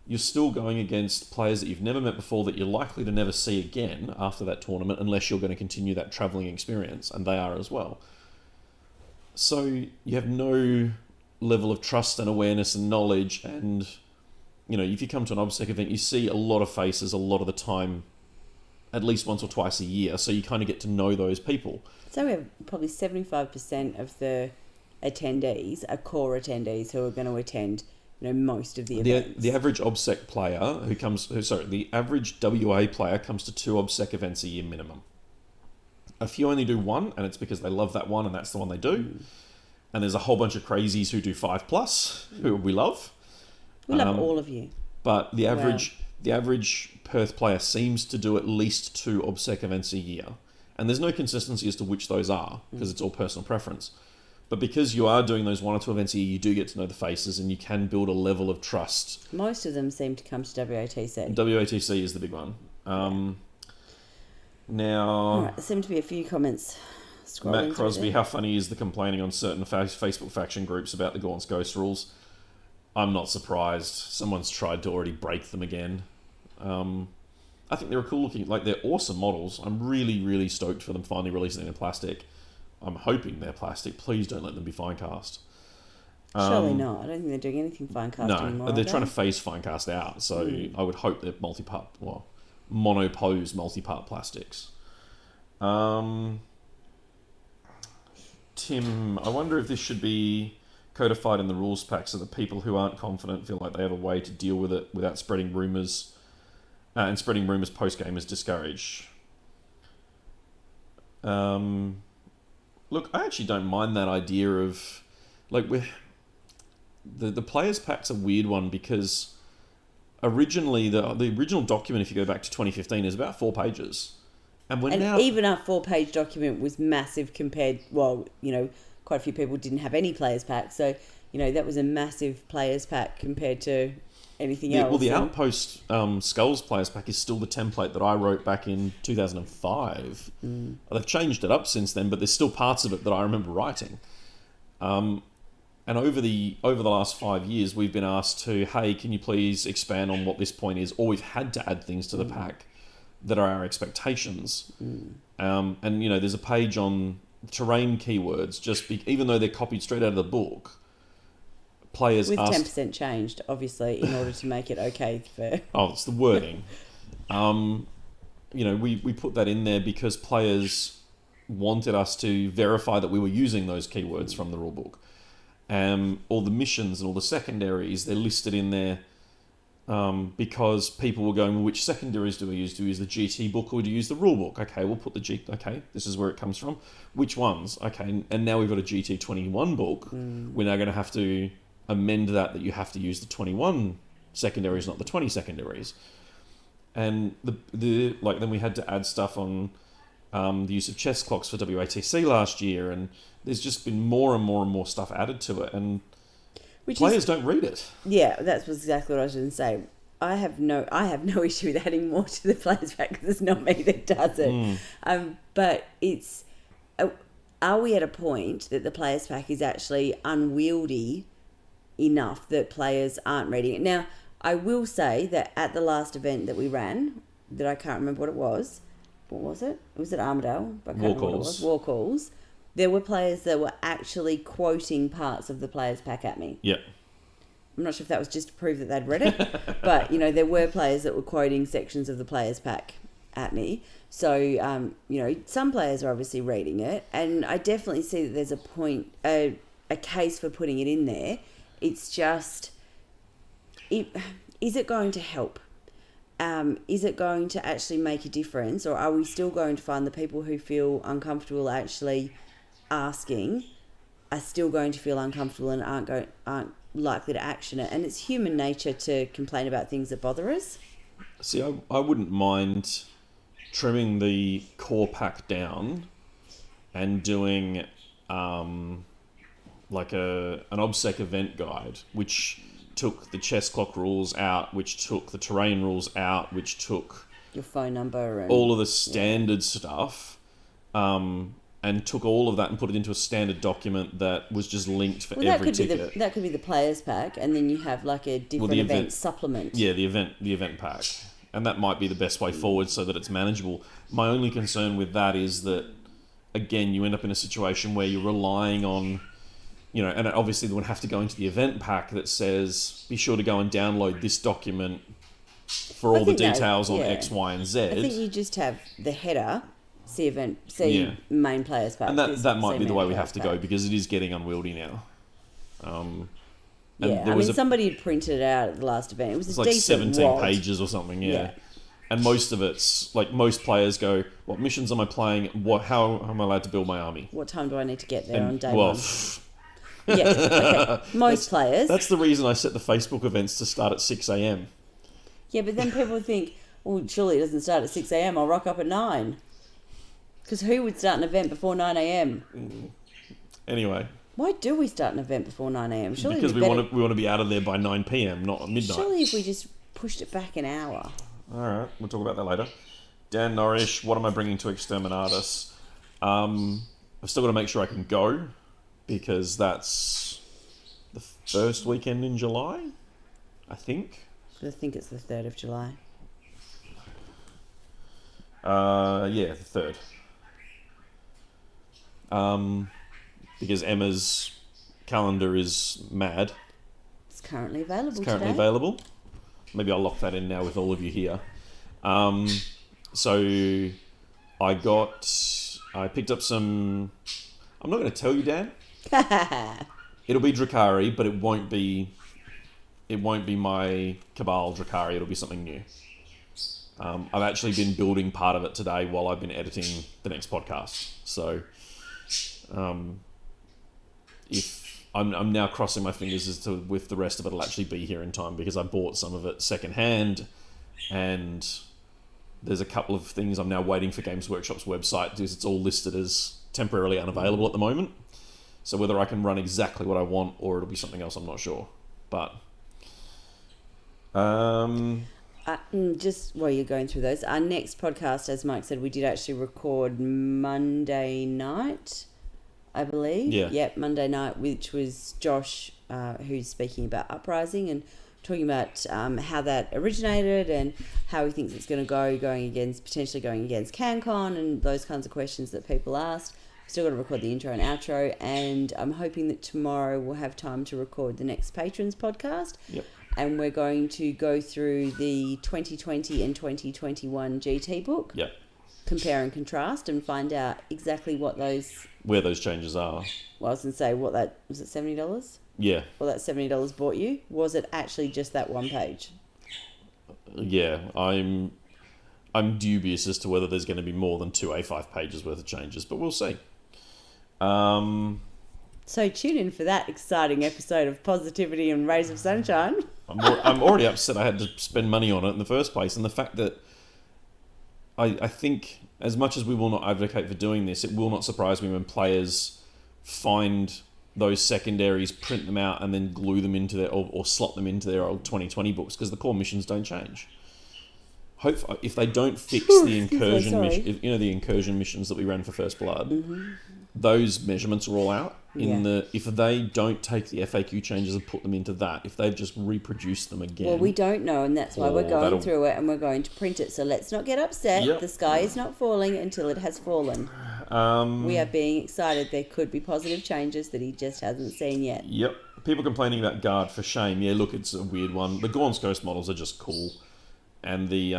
you're still going against players that you've never met before that you're likely to never see again after that tournament, unless you're going to continue that travelling experience, and they are as well. So you have no level of trust and awareness and knowledge, and if you come to an OBSEC event, you see a lot of faces a lot of the time, at least once or twice a year, so you kind of get to know those people. So we have probably 75% of the attendees are core attendees who are going to attend most of the events. The average OBSEC player the average WA player comes to 2 OBSEC events a year minimum. A few only do 1, and it's because they love that one and that's the one they do. And there's a whole bunch of crazies who do 5+, who we love. We love all of you. But the average Perth player seems to do at least 2 OBSEC events a year. And there's no consistency as to which those are, because it's all personal preference. But because you are doing those 1 or 2 events a year, you do get to know the faces and you can build a level of trust. Most of them seem to come to WATC. WATC is the big one. Now... All right, there seem to be a few comments. Matt Crosby, how funny is the complaining on certain Facebook faction groups about the Gaunt's Ghost rules? I'm not surprised. Someone's tried to already break them again. I think they're cool looking, they're awesome models. I'm really, really stoked for them finally releasing them in plastic. I'm hoping they're plastic. Please don't let them be Finecast. Surely not. I don't think they're doing anything Finecast anymore. No, they're trying to phase Finecast out, so I would hope they're monopose multi-part plastics. Tim, I wonder if this should be codified in the rules pack so that people who aren't confident feel like they have a way to deal with it without spreading rumours, and spreading rumours post-game is discouraged. Look, I actually don't mind that idea of... The players' pack's a weird one because originally, the original document, if you go back to 2015, is about 4 pages. And even our 4-page document was massive compared... quite a few people didn't have any players' pack. So, that was a massive players' pack compared to anything else. Well, the Outpost Skulls players' pack is still the template that I wrote back in 2005. They've changed it up since then, but there's still parts of it that I remember writing. And over the last 5 years, we've been asked to, hey, can you please expand on what this point is? Or we've had to add things to the pack that are our expectations. And, there's a page on terrain keywords, even though they're copied straight out of the book. Players with 10% changed, obviously, in order to make it okay for... Oh, it's the wording. We put that in there because players wanted us to verify that we were using those keywords from the rulebook. All the missions and all the secondaries, they're listed in there because people were going, well, which secondaries do we use? Do we use the GT book or do we use the rulebook? Okay, we'll put the GT... Okay, this is where it comes from. Which ones? Okay, and now we've got a GT21 book. We're now going to have to amend that you have to use the 21 secondaries, not the 20 secondaries. And then we had to add stuff on the use of chess clocks for WATC last year, and there's just been more and more and more stuff added to it, and players don't read it. Yeah, that's exactly what I was going to say. I have no issue with adding more to the players pack because it's not me that does it. But it's, are we at a point that the players pack is actually unwieldy enough that players aren't reading it? Now, I will say that at the last event that we ran, that I can't remember what it was. What was it? Was it Armadale? I can't remember what it was. War Calls. There were players that were actually quoting parts of the players pack at me. Yeah. I'm not sure if that was just to prove that they'd read it, but, there were players that were quoting sections of the players pack at me. So, some players are obviously reading it, and I definitely see that there's a point, a case for putting it in there. It's just, is it going to help? Is it going to actually make a difference, or are we still going to find the people who feel uncomfortable actually asking are still going to feel uncomfortable and aren't likely to action it? And it's human nature to complain about things that bother us. See, I wouldn't mind trimming the core pack down and doing like an OBSEC event guide, which took the chess clock rules out, which took the terrain rules out, which took Your phone number and all of the standard stuff, and took all of that and put it into a standard document that was just linked for every ticket. That could be the players pack, and then you have like a different event supplement. Yeah, the event pack, and that might be the best way forward so that it's manageable. My only concern with that is that, again, you end up in a situation where you're relying on, and obviously they would have to go into the event pack that says, be sure to go and download this document for all the details on X, Y, and Z. I think you just have the header, main players pack. And that might be the way we have to go, because it is getting unwieldy now. Somebody had printed it out at the last event. It was like 17 pages or something, yeah. And most of it's, like, most players go, what missions am I playing? How am I allowed to build my army? What time do I need to get there on day one? Yeah, okay. Most players. That's the reason I set the Facebook events to start at 6 a.m. Yeah, but then people think, well, surely it doesn't start at 6 a.m. I'll rock up at 9. Because who would start an event before 9 a.m? Anyway. Why do we start an event before 9 a.m? Surely because we want to be out of there by 9 p.m, not midnight. Surely if we just pushed it back an hour. All right, we'll talk about that later. Dan Norrish, what am I bringing to Exterminatus? I've still got to make sure I can go, because that's the first weekend in July, I think. I think it's the 3rd of July. Yeah, the 3rd. Because Emma's calendar is mad. It's currently available. Available. Maybe I'll lock that in now with all of you here. So I picked up some. I'm not going to tell you, Dan. It'll be Drukhari, but it won't be my Cabal Drukhari. It'll be something new. I've actually been building part of it today while I've been editing the next podcast. So, if I'm now crossing my fingers as to with the rest of it, it'll actually be here in time, because I bought some of it secondhand, and there's a couple of things I'm now waiting for Games Workshop's website, because it's all listed as temporarily unavailable at the moment. So whether I can run exactly what I want or it'll be something else, I'm not sure. But just while you're going through those, our next podcast, as Mike said, we did actually record Monday night, I believe. Yeah. Yep, Monday night, which was Josh, who's speaking about Uprising and talking about how that originated and how he thinks it's going to go, potentially going against CanCon and those kinds of questions that people asked. Still got to record the intro and outro, and I'm hoping that tomorrow we'll have time to record the next Patrons podcast. Yep. And we're going to go through the 2020 and 2021 GT book. Yep. Compare and contrast and find out exactly where those changes are. Well, I was going to say, was it $70? Yeah. Well, that $70 bought you? Was it actually just that one page? Yeah, I'm dubious as to whether there's going to be more than 2 A5 pages worth of changes, but we'll see. So tune in for that exciting episode of Positivity and Rays of Sunshine. I'm already upset I had to spend money on it in the first place, and the fact that I think, as much as we will not advocate for doing this, it will not surprise me when players find those secondaries, print them out, and then glue them into their or slot them into their old 2020 books, because the core missions don't change. If they don't fix the incursion mission, the incursion missions that we ran for First Blood, those measurements are all out. If they don't take the FAQ changes and put them into that, if they've just reproduced them again. Well, we don't know, and that's why we're going through it and we're going to print it. So let's not get upset. Yep. The sky is not falling until it has fallen. We are being excited. There could be positive changes that he just hasn't seen yet. Yep. People complaining about Guard, for shame. Yeah, look, it's a weird one. The Gorn's Coast models are just cool. And the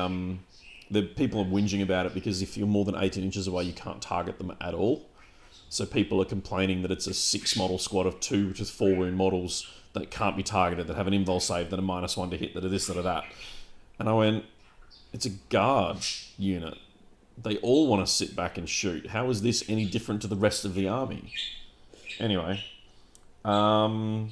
people are whinging about it because if you're more than 18 inches away, you can't target them at all. So people are complaining that it's a 6-model squad of 2 to 4 wound models that can't be targeted, that have an invul save, that are -1 to hit, that are this, that are that. And I went, it's a guard unit. They all want to sit back and shoot. How is this any different to the rest of the army? Anyway. Dan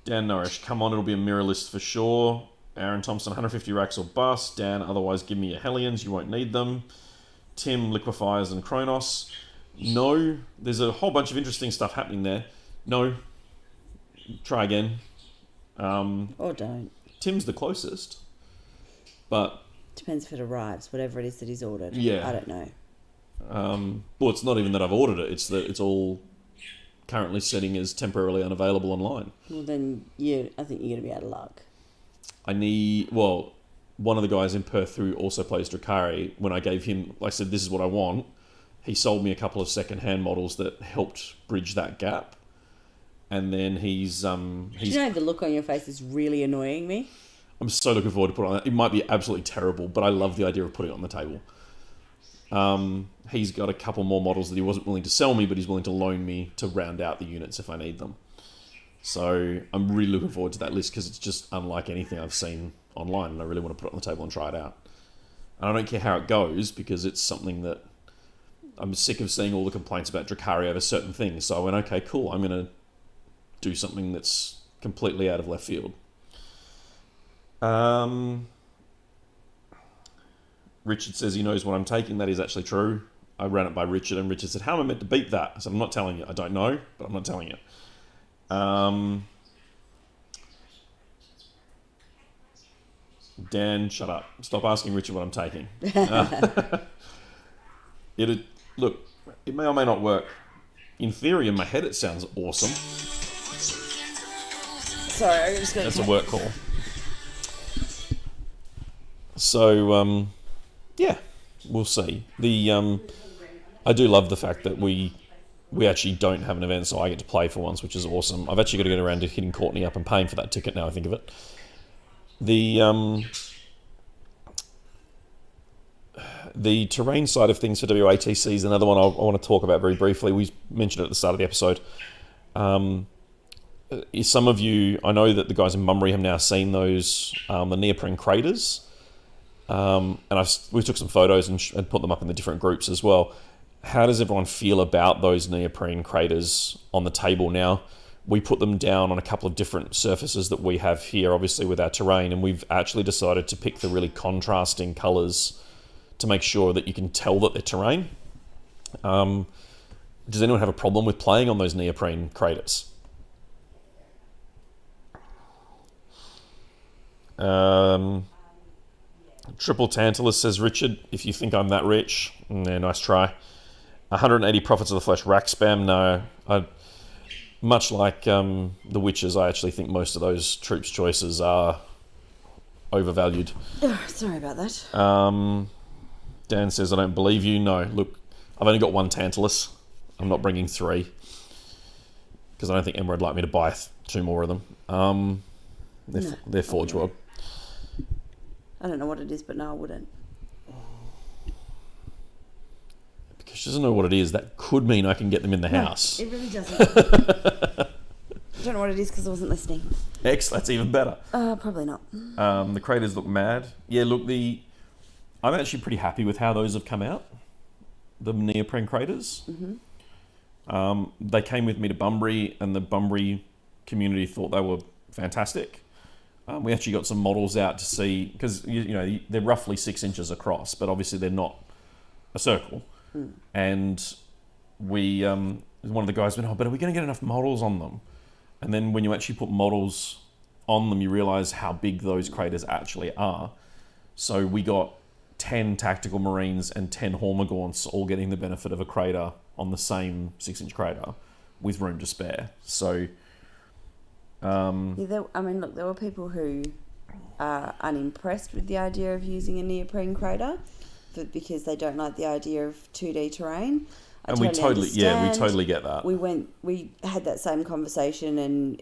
Norrish, come on, it'll be a mirror list for sure. Aaron Thompson, 150 racks or bust. Dan, otherwise give me your Hellions, you won't need them. Tim, Liquefiers and Kronos. No, there's a whole bunch of interesting stuff happening there. No, try again. Or don't. Tim's the closest, but Depends if it arrives, whatever it is that he's ordered. Yeah. I don't know. well, it's not even that I've ordered it. It's that it's all currently setting as temporarily unavailable online. Well, then I think you're going to be out of luck. One of the guys in Perth who also plays Drukhari, when I gave him, I said, this is what I want, he sold me a couple of second-hand models that helped bridge that gap. And then Do you know the look on your face is really annoying me? I'm so looking forward to putting it on. It might be absolutely terrible, but I love the idea of putting it on the table. He's got a couple more models that he wasn't willing to sell me, but he's willing to loan me to round out the units if I need them. So I'm really looking forward to that list because it's just unlike anything I've seen online, and I really want to put it on the table and try it out. And I don't care how it goes because it's something that I'm sick of seeing all the complaints about Drukhari over certain things. So I went, okay, cool, I'm going to do something that's completely out of left field. Richard says he knows what I'm taking. That is actually true. I ran it by Richard, and Richard said, how am I meant to beat that? I said, I'm not telling you. I don't know, but I'm not telling you. Dan, shut up. Stop asking Richard what I'm taking. Look, it may or may not work. In theory, in my head, it sounds awesome. Sorry, I just got That's a work call. So, yeah, we'll see. I do love the fact that we actually don't have an event, so I get to play for once, which is awesome. I've actually got to get around to hitting Courtney up and paying for that ticket now I think of it. The terrain side of things for WATC is another one I want to talk about very briefly. We mentioned it at the start of the episode. Some of you, I know that the guys in Bunbury have now seen those, the neoprene craters. And we took some photos and put them up in the different groups as well. How does everyone feel about those neoprene craters on the table now? We put them down on a couple of different surfaces that we have here, obviously with our terrain, and we've actually decided to pick the really contrasting colours to make sure that you can tell that they're terrain. Does anyone have a problem with playing on those neoprene craters? Triple Tantalus says, Richard, if you think I'm that rich, nice try. 180 Prophets of the Flesh rack spam, no. Much like the Witches, I actually think most of those troops' choices are overvalued. Sorry about that. Dan says, I don't believe you. No, look, I've only got one Tantalus. I'm not bringing 3. Because I don't think Emma would like me to buy 2 more of them. They're Forge World. I don't know what it is, but no, I wouldn't. Because she doesn't know what it is. That could mean I can get them in the house. It really doesn't. I don't know what it is because I wasn't listening. That's even better. Probably not. The craters look mad. Yeah, look, I'm actually pretty happy with how those have come out. The neoprene craters. Mm-hmm. They came with me to Bunbury, and the Bunbury community thought they were fantastic. We actually got some models out to see, because they're roughly 6 inches across, but obviously they're not a circle. Mm. And one of the guys went, but are we going to get enough models on them? And then when you actually put models on them, you realise how big those craters actually are. So we got 10 tactical marines and 10 Hormagaunts all getting the benefit of a crater on the same 6-inch crater with room to spare. So... there were people who are unimpressed with the idea of using a neoprene crater because they don't like the idea of 2D terrain. We totally get that. We had that same conversation, and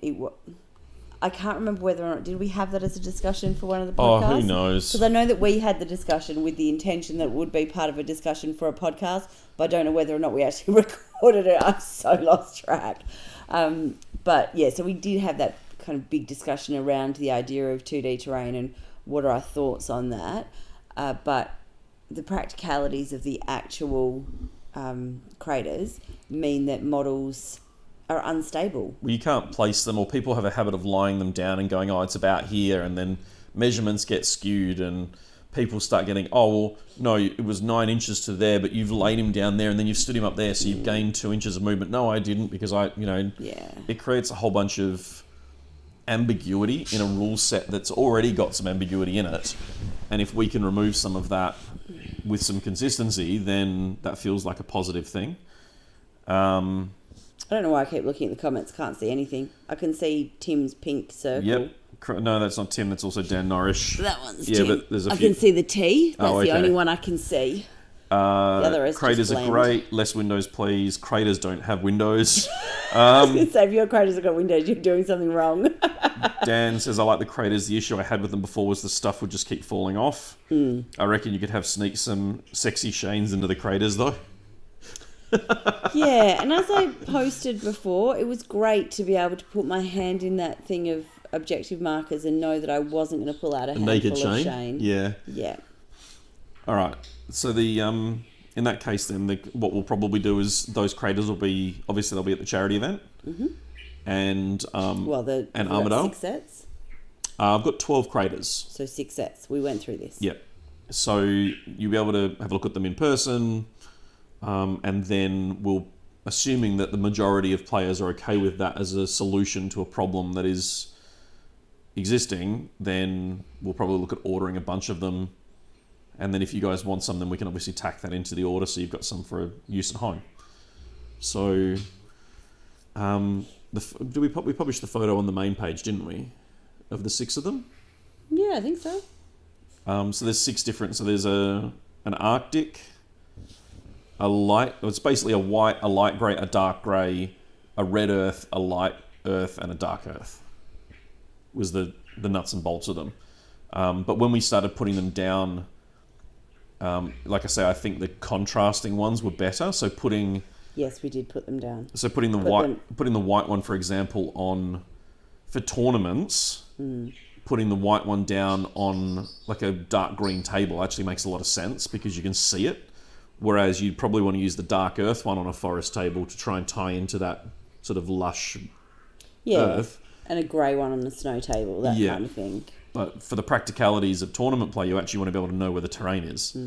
I can't remember whether or not did we have that as a discussion for one of the podcasts. Oh, who knows? Because I know that we had the discussion with the intention that it would be part of a discussion for a podcast, but I don't know whether or not we actually recorded it. I've so lost track. But yeah, so we did have that kind of big discussion around the idea of 2D terrain and what are our thoughts on that. But the practicalities of the actual craters mean that models are unstable. Well, you can't place them, or people have a habit of lying them down and going, it's about here, and then measurements get skewed, and people start getting, oh, well, no, it was 9 inches to there, but you've laid him down there and then you've stood him up there, so you've gained 2 inches of movement. No, I didn't, because it creates a whole bunch of ambiguity in a rule set that's already got some ambiguity in it. And if we can remove some of that with some consistency, then that feels like a positive thing. I don't know why I keep looking at the comments. Can't see anything. I can see Tim's pink circle. Yep. No, that's not Tim. That's also Dan Norrish. That one's Tim. But there's a I few. can see the T. That's okay. the only one I can see. The other is craters just are great. Less windows, please. Craters don't have windows. So if your craters have got windows, you're doing something wrong. Dan says, I like the craters. The issue I had with them before was the stuff would just keep falling off. I reckon you could sneak some sexy Shanes into the craters, though. Yeah, and as I posted before, it was great to be able to put my hand in that thing of objective markers and know that I wasn't going to pull out a naked handful of Shane. Shane. Yeah. All right. So the in that case, then what we'll probably do is those craters will be they'll be at the charity event, and and Armidale. 6 sets. I've got 12 craters. So 6 sets. We went through this. Yep. So you'll be able to have a look at them in person, and then assuming that the majority of players are okay with that as a solution to a problem that is existing, then we'll probably look at ordering a bunch of them. And then if you guys want some, then we can obviously tack that into the order so you've got some for use at home. So, we published the photo on the main page, didn't we? Of the 6 of them? Yeah, I think so. So there's 6 different. So there's an Arctic, it's basically a white, a light grey, a dark grey, a red earth, a light earth, and a dark earth. Was the nuts and bolts of them. But when we started putting them down, like I say, I think the contrasting ones were better. So yes, we did put them down. So putting the white one, for example, on for tournaments, putting the white one down on like a dark green table actually makes a lot of sense because you can see it. Whereas you'd probably want to use the dark earth one on a forest table to try and tie into that sort of lush earth. And a grey one on the snow table, that kind of thing. But for the practicalities of tournament play, you actually want to be able to know where the terrain is.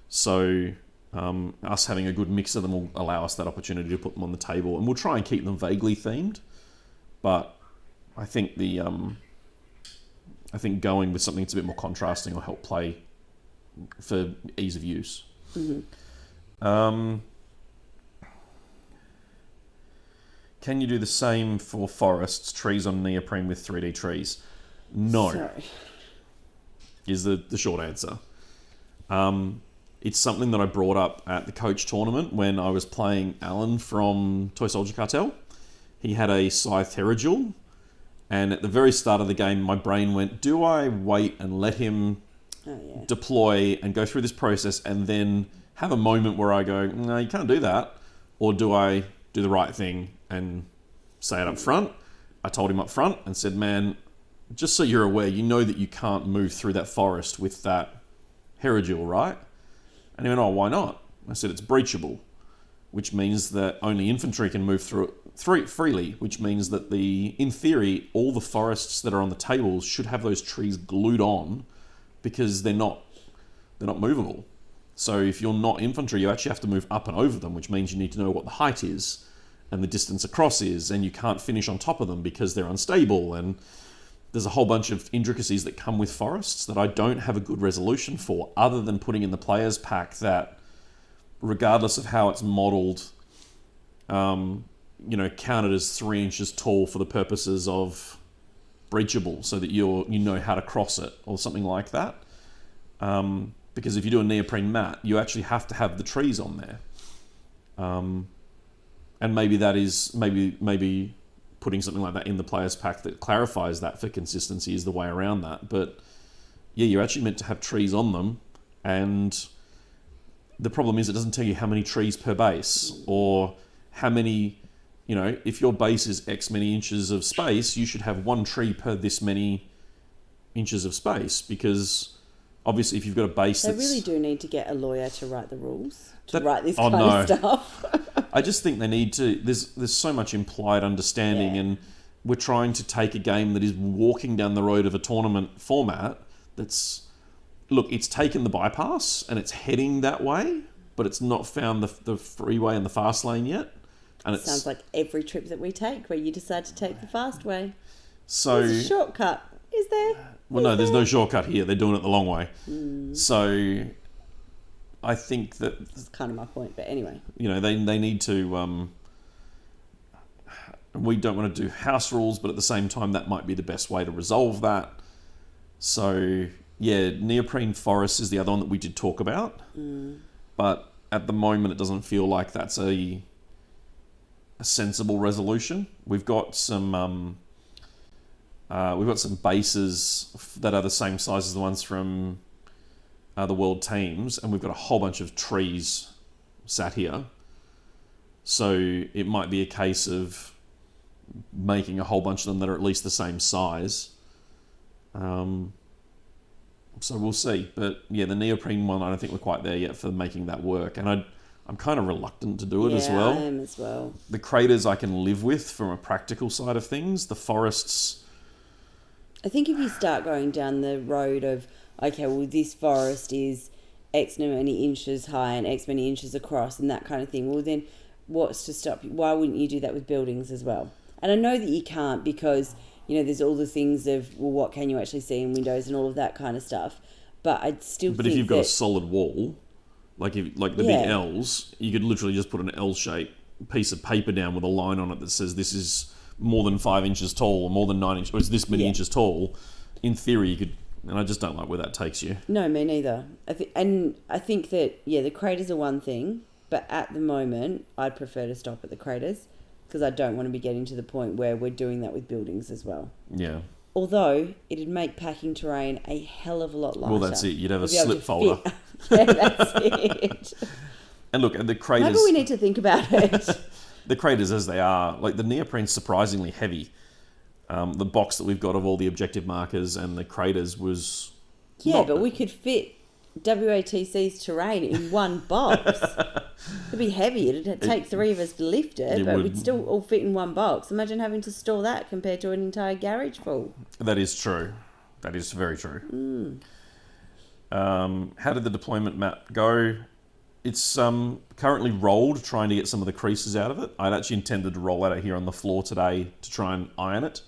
So us having a good mix of them will allow us that opportunity to put them on the table. And we'll try and keep them vaguely themed. But I think going with something that's a bit more contrasting will help play for ease of use. Can you do the same for forests, trees on neoprene with 3D trees? No. Sorry. Is the short answer. It's something that I brought up at the coach tournament when I was playing Alan from Toy Soldier Cartel. He had a Scythe Terrajul, and at the very start of the game, my brain went, do I wait and let him deploy and go through this process and then have a moment where I go, no, you can't do that? Or do I do the right thing and say it up front? I told him up front and said, man, just so you're aware, you know that you can't move through that forest with that Herajul, right? And he went, oh, why not? I said, it's breachable, which means that only infantry can move through it freely, which means that in theory, all the forests that are on the tables should have those trees glued on because they're not movable. So if you're not infantry, you actually have to move up and over them, which means you need to know what the height is and the distance across is, and you can't finish on top of them because they're unstable, and there's a whole bunch of intricacies that come with forests that I don't have a good resolution for, other than putting in the players pack that, regardless of how it's modelled, counted as 3 inches tall for the purposes of breachable, so that you know how to cross it or something like that. Because if you do a neoprene mat, you actually have to have the trees on there. And maybe that is maybe putting something like that in the players pack that clarifies that for consistency is the way around that. But yeah, you're actually meant to have trees on them, and the problem is it doesn't tell you how many trees per base or how many, if your base is X many inches of space, you should have 1 tree per this many inches of space, because obviously if you've got a base They really do need to get a lawyer to write the rules, write this kind of stuff. I just think they need to, there's so much implied understanding, and we're trying to take a game that is walking down the road of a tournament format that's look, it's taken the bypass and it's heading that way, but it's not found the freeway and the fast lane yet. And it Sounds like every trip that we take where you decide to take the fast way. so There's a shortcut, is there? well, no, there's no shortcut here. They're doing it the long way. So I think that That's kind of my point, but anyway. they need to. We don't want to do house rules, but at the same time, that might be the best way to resolve that. So yeah, neoprene forest is the other one that we did talk about, but at the moment, it doesn't feel like that's a sensible resolution. We've got some bases that are the same size as the ones from the World Teams, and we've got a whole bunch of trees sat here. So it might be a case of making a whole bunch of them that are at least the same size. So we'll see. But yeah, the neoprene one, I don't think we're quite there yet for making that work. And I'm kind of reluctant to do it as well. I am as well. The craters I can live with from a practical side of things. The forests, I think if you start going down the road of, okay, well, this forest is X many inches high and X many inches across and that kind of thing, well, then what's to stop you? Why wouldn't you do that with buildings as well? And I know that you can't because, there's all the things of, well, what can you actually see in windows and all of that kind of stuff. But I'd still but think if you've got that, a solid wall, like the big L's, you could literally just put an L-shaped piece of paper down with a line on it that says this is more than 5 inches tall or more than 9 inches, or it's this many inches tall. In theory, you could, and I just don't like where that takes you. No, me neither. I think that, the craters are one thing, but at the moment, I'd prefer to stop at the craters because I don't want to be getting to the point where we're doing that with buildings as well. Yeah. Although, it'd make packing terrain a hell of a lot lighter. Well, that's it. You'd have a We'd be able slip to folder. fit- Yeah, that's it. And look, the craters... Maybe we need to think about it. The craters as they are, like the neoprene's surprisingly heavy. The box that we've got of all the objective markers and the craters was... Yeah, but we could fit WATC's terrain in one box. It'd be heavy. It'd take 3 of us to lift it, but we'd still all fit in one box. Imagine having to store that compared to an entire garage full. That is true. That is very true. How did the deployment map go? It's currently rolled, trying to get some of the creases out of it. I'd actually intended to roll out here on the floor today to try and iron it,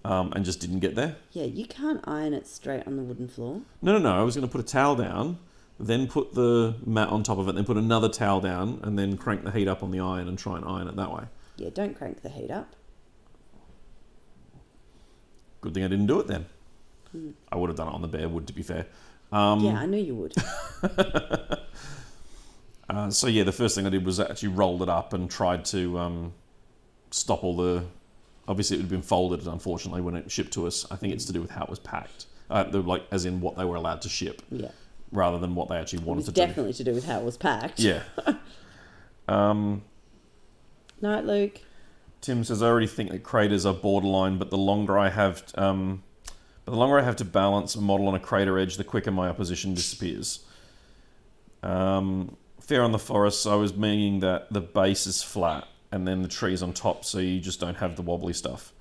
and just didn't get there. Yeah, you can't iron it straight on the wooden floor. No. I was going to put a towel down, then put the mat on top of it, then put another towel down, and then crank the heat up on the iron and try and iron it that way. Yeah, don't crank the heat up. Good thing I didn't do it then. I would have done it on the bare wood, to be fair. Yeah, I knew you would. So yeah, the first thing I did was actually rolled it up and tried to stop all the... Obviously, it would have been folded, unfortunately, when it shipped to us. I think it's to do with how it was packed. As in what they were allowed to ship, Yeah. rather than what they actually wanted to Definitely to do with how it was packed. do. Yeah. Night, Luke. Tim says, I already think that craters are borderline, but the longer I have to balance a model on a crater edge, the quicker my opposition disappears. Fair on the forest, I was meaning that the base is flat and then the trees on top, so you just don't have the wobbly stuff.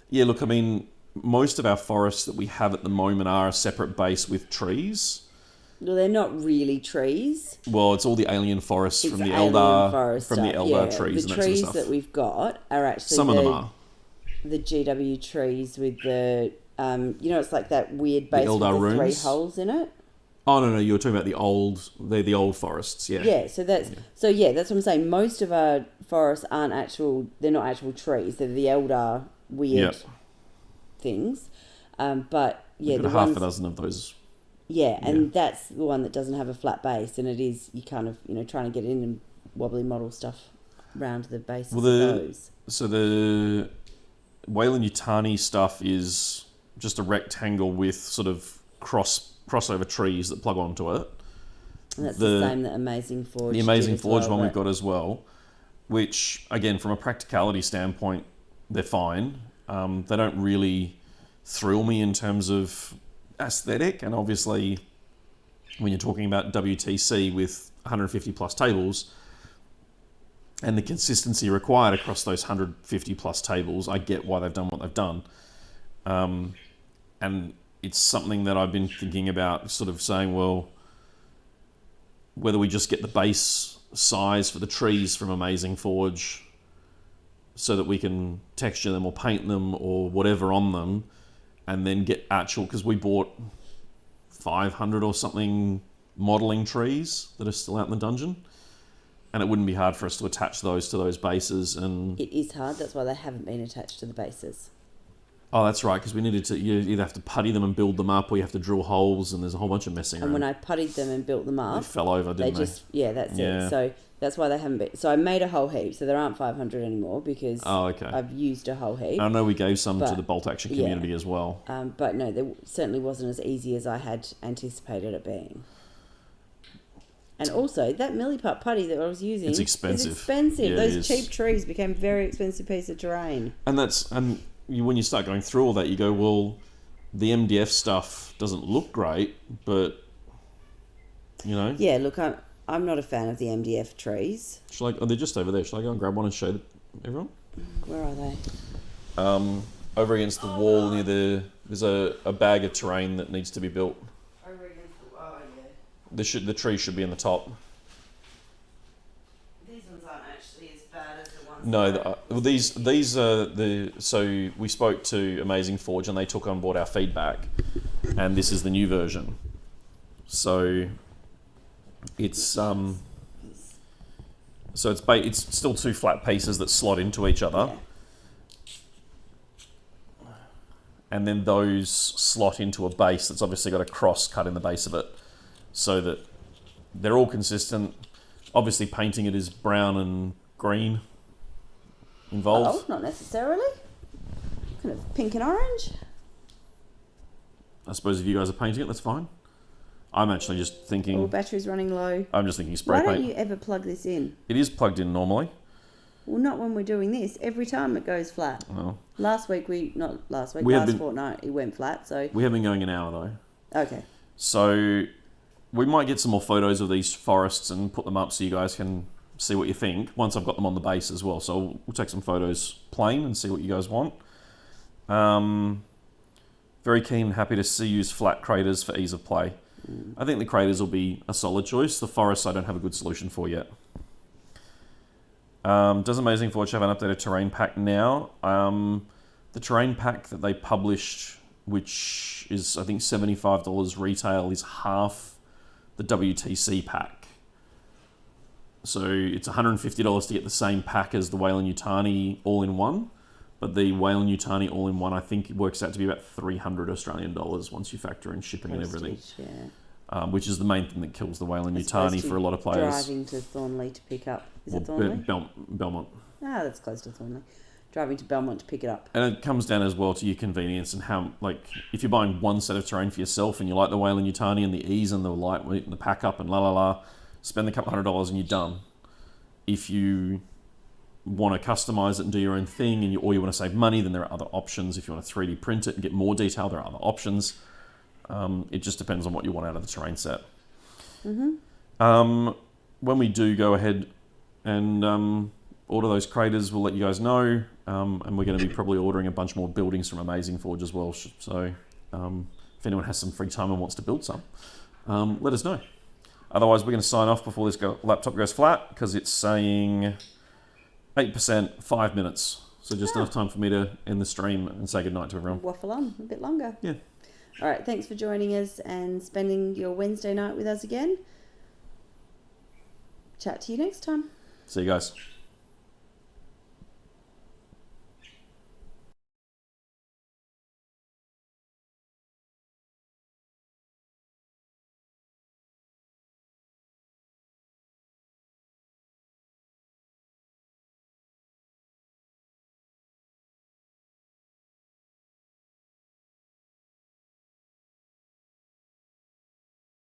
Yeah, look, I mean, most of our forests that we have at the moment are a separate base with trees. Well, they're not really trees. Well, it's all the alien forests It's from the alien Eldar, forest from the stuff, Eldar yeah. trees and The that sort of trees stuff. that we've got are actually Some of them are. the GW trees with the it's like that weird base with Eldar the 3 runes? holes in it. Oh no, you were talking about the old forests, yeah. Yeah, so that's what I'm saying. Most of our forests they're not actual trees. They're the Eldar weird things. But yeah, We've the got half ones, a dozen of those. yeah, and that's the one that doesn't have a flat base, and it is you kind of trying to get in and wobbly model stuff around the base of those. So the Weyland Yutani stuff is just a rectangle with sort of crossover trees that plug onto it. And that's the same that Amazing Forge. The Amazing did as Forge well, one we've but- got as well, which again, from a practicality standpoint, they're fine. They don't really thrill me in terms of aesthetic, and obviously, when you're talking about WTC with 150 plus tables and the consistency required across those 150 plus tables, I get why they've done what they've done. And it's something that I've been thinking about, sort of saying, well, whether we just get the base size for the trees from Amazing Forge so that we can texture them or paint them or whatever on them, and then get actual, because we bought 500 or something modelling trees that are still out in the dungeon, and it wouldn't be hard for us to attach those to those bases. And It is hard. That's why they haven't been attached to the bases. oh, that's right, because we needed to, you either have to putty them and build them up, or you have to drill holes, and there's a whole bunch of messing And around. when I puttied them and built them They up, fell over, they didn't they? just that's Yeah. it. So that's why they haven't been. So I made a whole heap. So there aren't 500 anymore because Oh, okay. I've used a whole heap. I know we gave some to But- the Bolt Action yeah. community as well. But no, there certainly wasn't as easy as I had anticipated it being. And also, that milliput putty that I was using It's expensive. is expensive. Yeah, it Those is. cheap trees became a very expensive piece of terrain. And when you start going through all that, you go, well, the MDF stuff doesn't look great, but you know, Yeah, look, I'm not a fan of the MDF trees. oh, they're just over there. Shall I go and grab one and show everyone? Where are they? Over against the wall near there's a bag of terrain that needs to be built. Over against the yeah. The tree should be in the top. These ones aren't actually as bad as the ones. No, well, these are so we spoke to Amazing Forge and they took on board our feedback, and this is the new version. So it's it's still two flat pieces that slot into each other, Yeah. and then those slot into a base that's obviously got a cross cut in the base of it, so that they're all consistent. Obviously, painting it is brown and green involved. Oh, not necessarily. Kind of pink and orange. I suppose if you guys are painting it, that's fine. I'm actually just thinking. Oh, battery's running low. I'm just thinking spray Why don't paint. you ever plug this in? It is plugged in normally. Well, not when we're doing this. Every time it goes flat. Oh. Last fortnight it went flat. So We have been going an hour though. okay. So we might get some more photos of these forests and put them up so you guys can see what you think once I've got them on the base as well. So we'll take some photos plain and see what you guys want. Very keen and happy to see you use flat craters for ease of play. I think the craters will be a solid choice. The forests I don't have a good solution for yet. Does Amazing Forge have an updated terrain pack now? The terrain pack that they published, which is I think $75 retail, is half the WTC pack. So it's $150 to get the same pack as the Weyland-Yutani all-in-one, but the Weyland-Yutani all-in-one I think works out to be about $300 Australian once you factor in shipping and everything, Postage, yeah. which is the main thing that kills the As Weyland-Yutani opposed to for a lot of players. Driving to Thornley to pick up. Is it Well, Thornley? Belmont. Ah, that's close to Thornley. Driving to Belmont to pick it up. And it comes down as well to your convenience and how, like, if you're buying one set of terrain for yourself and you like the Weyland-Yutani and the ease and the lightweight and the pack up and spend a couple $100 and you're done. If you want to customize it and do your own thing or you want to save money, then there are other options. If you want to 3D print it and get more detail, there are other options. It just depends on what you want out of the terrain set. Mm-hmm. When we do go ahead and order those craters, we'll let you guys know. And we're going to be probably ordering a bunch more buildings from Amazing Forge as well. So if anyone has some free time and wants to build some, let us know. Otherwise, we're going to sign off before this laptop goes flat because it's saying 8%, 5 minutes. So just enough time for me to end the stream and say goodnight to everyone. Waffle on a bit longer. Yeah. All right. Thanks for joining us and spending your Wednesday night with us again. Chat to you next time. See you guys.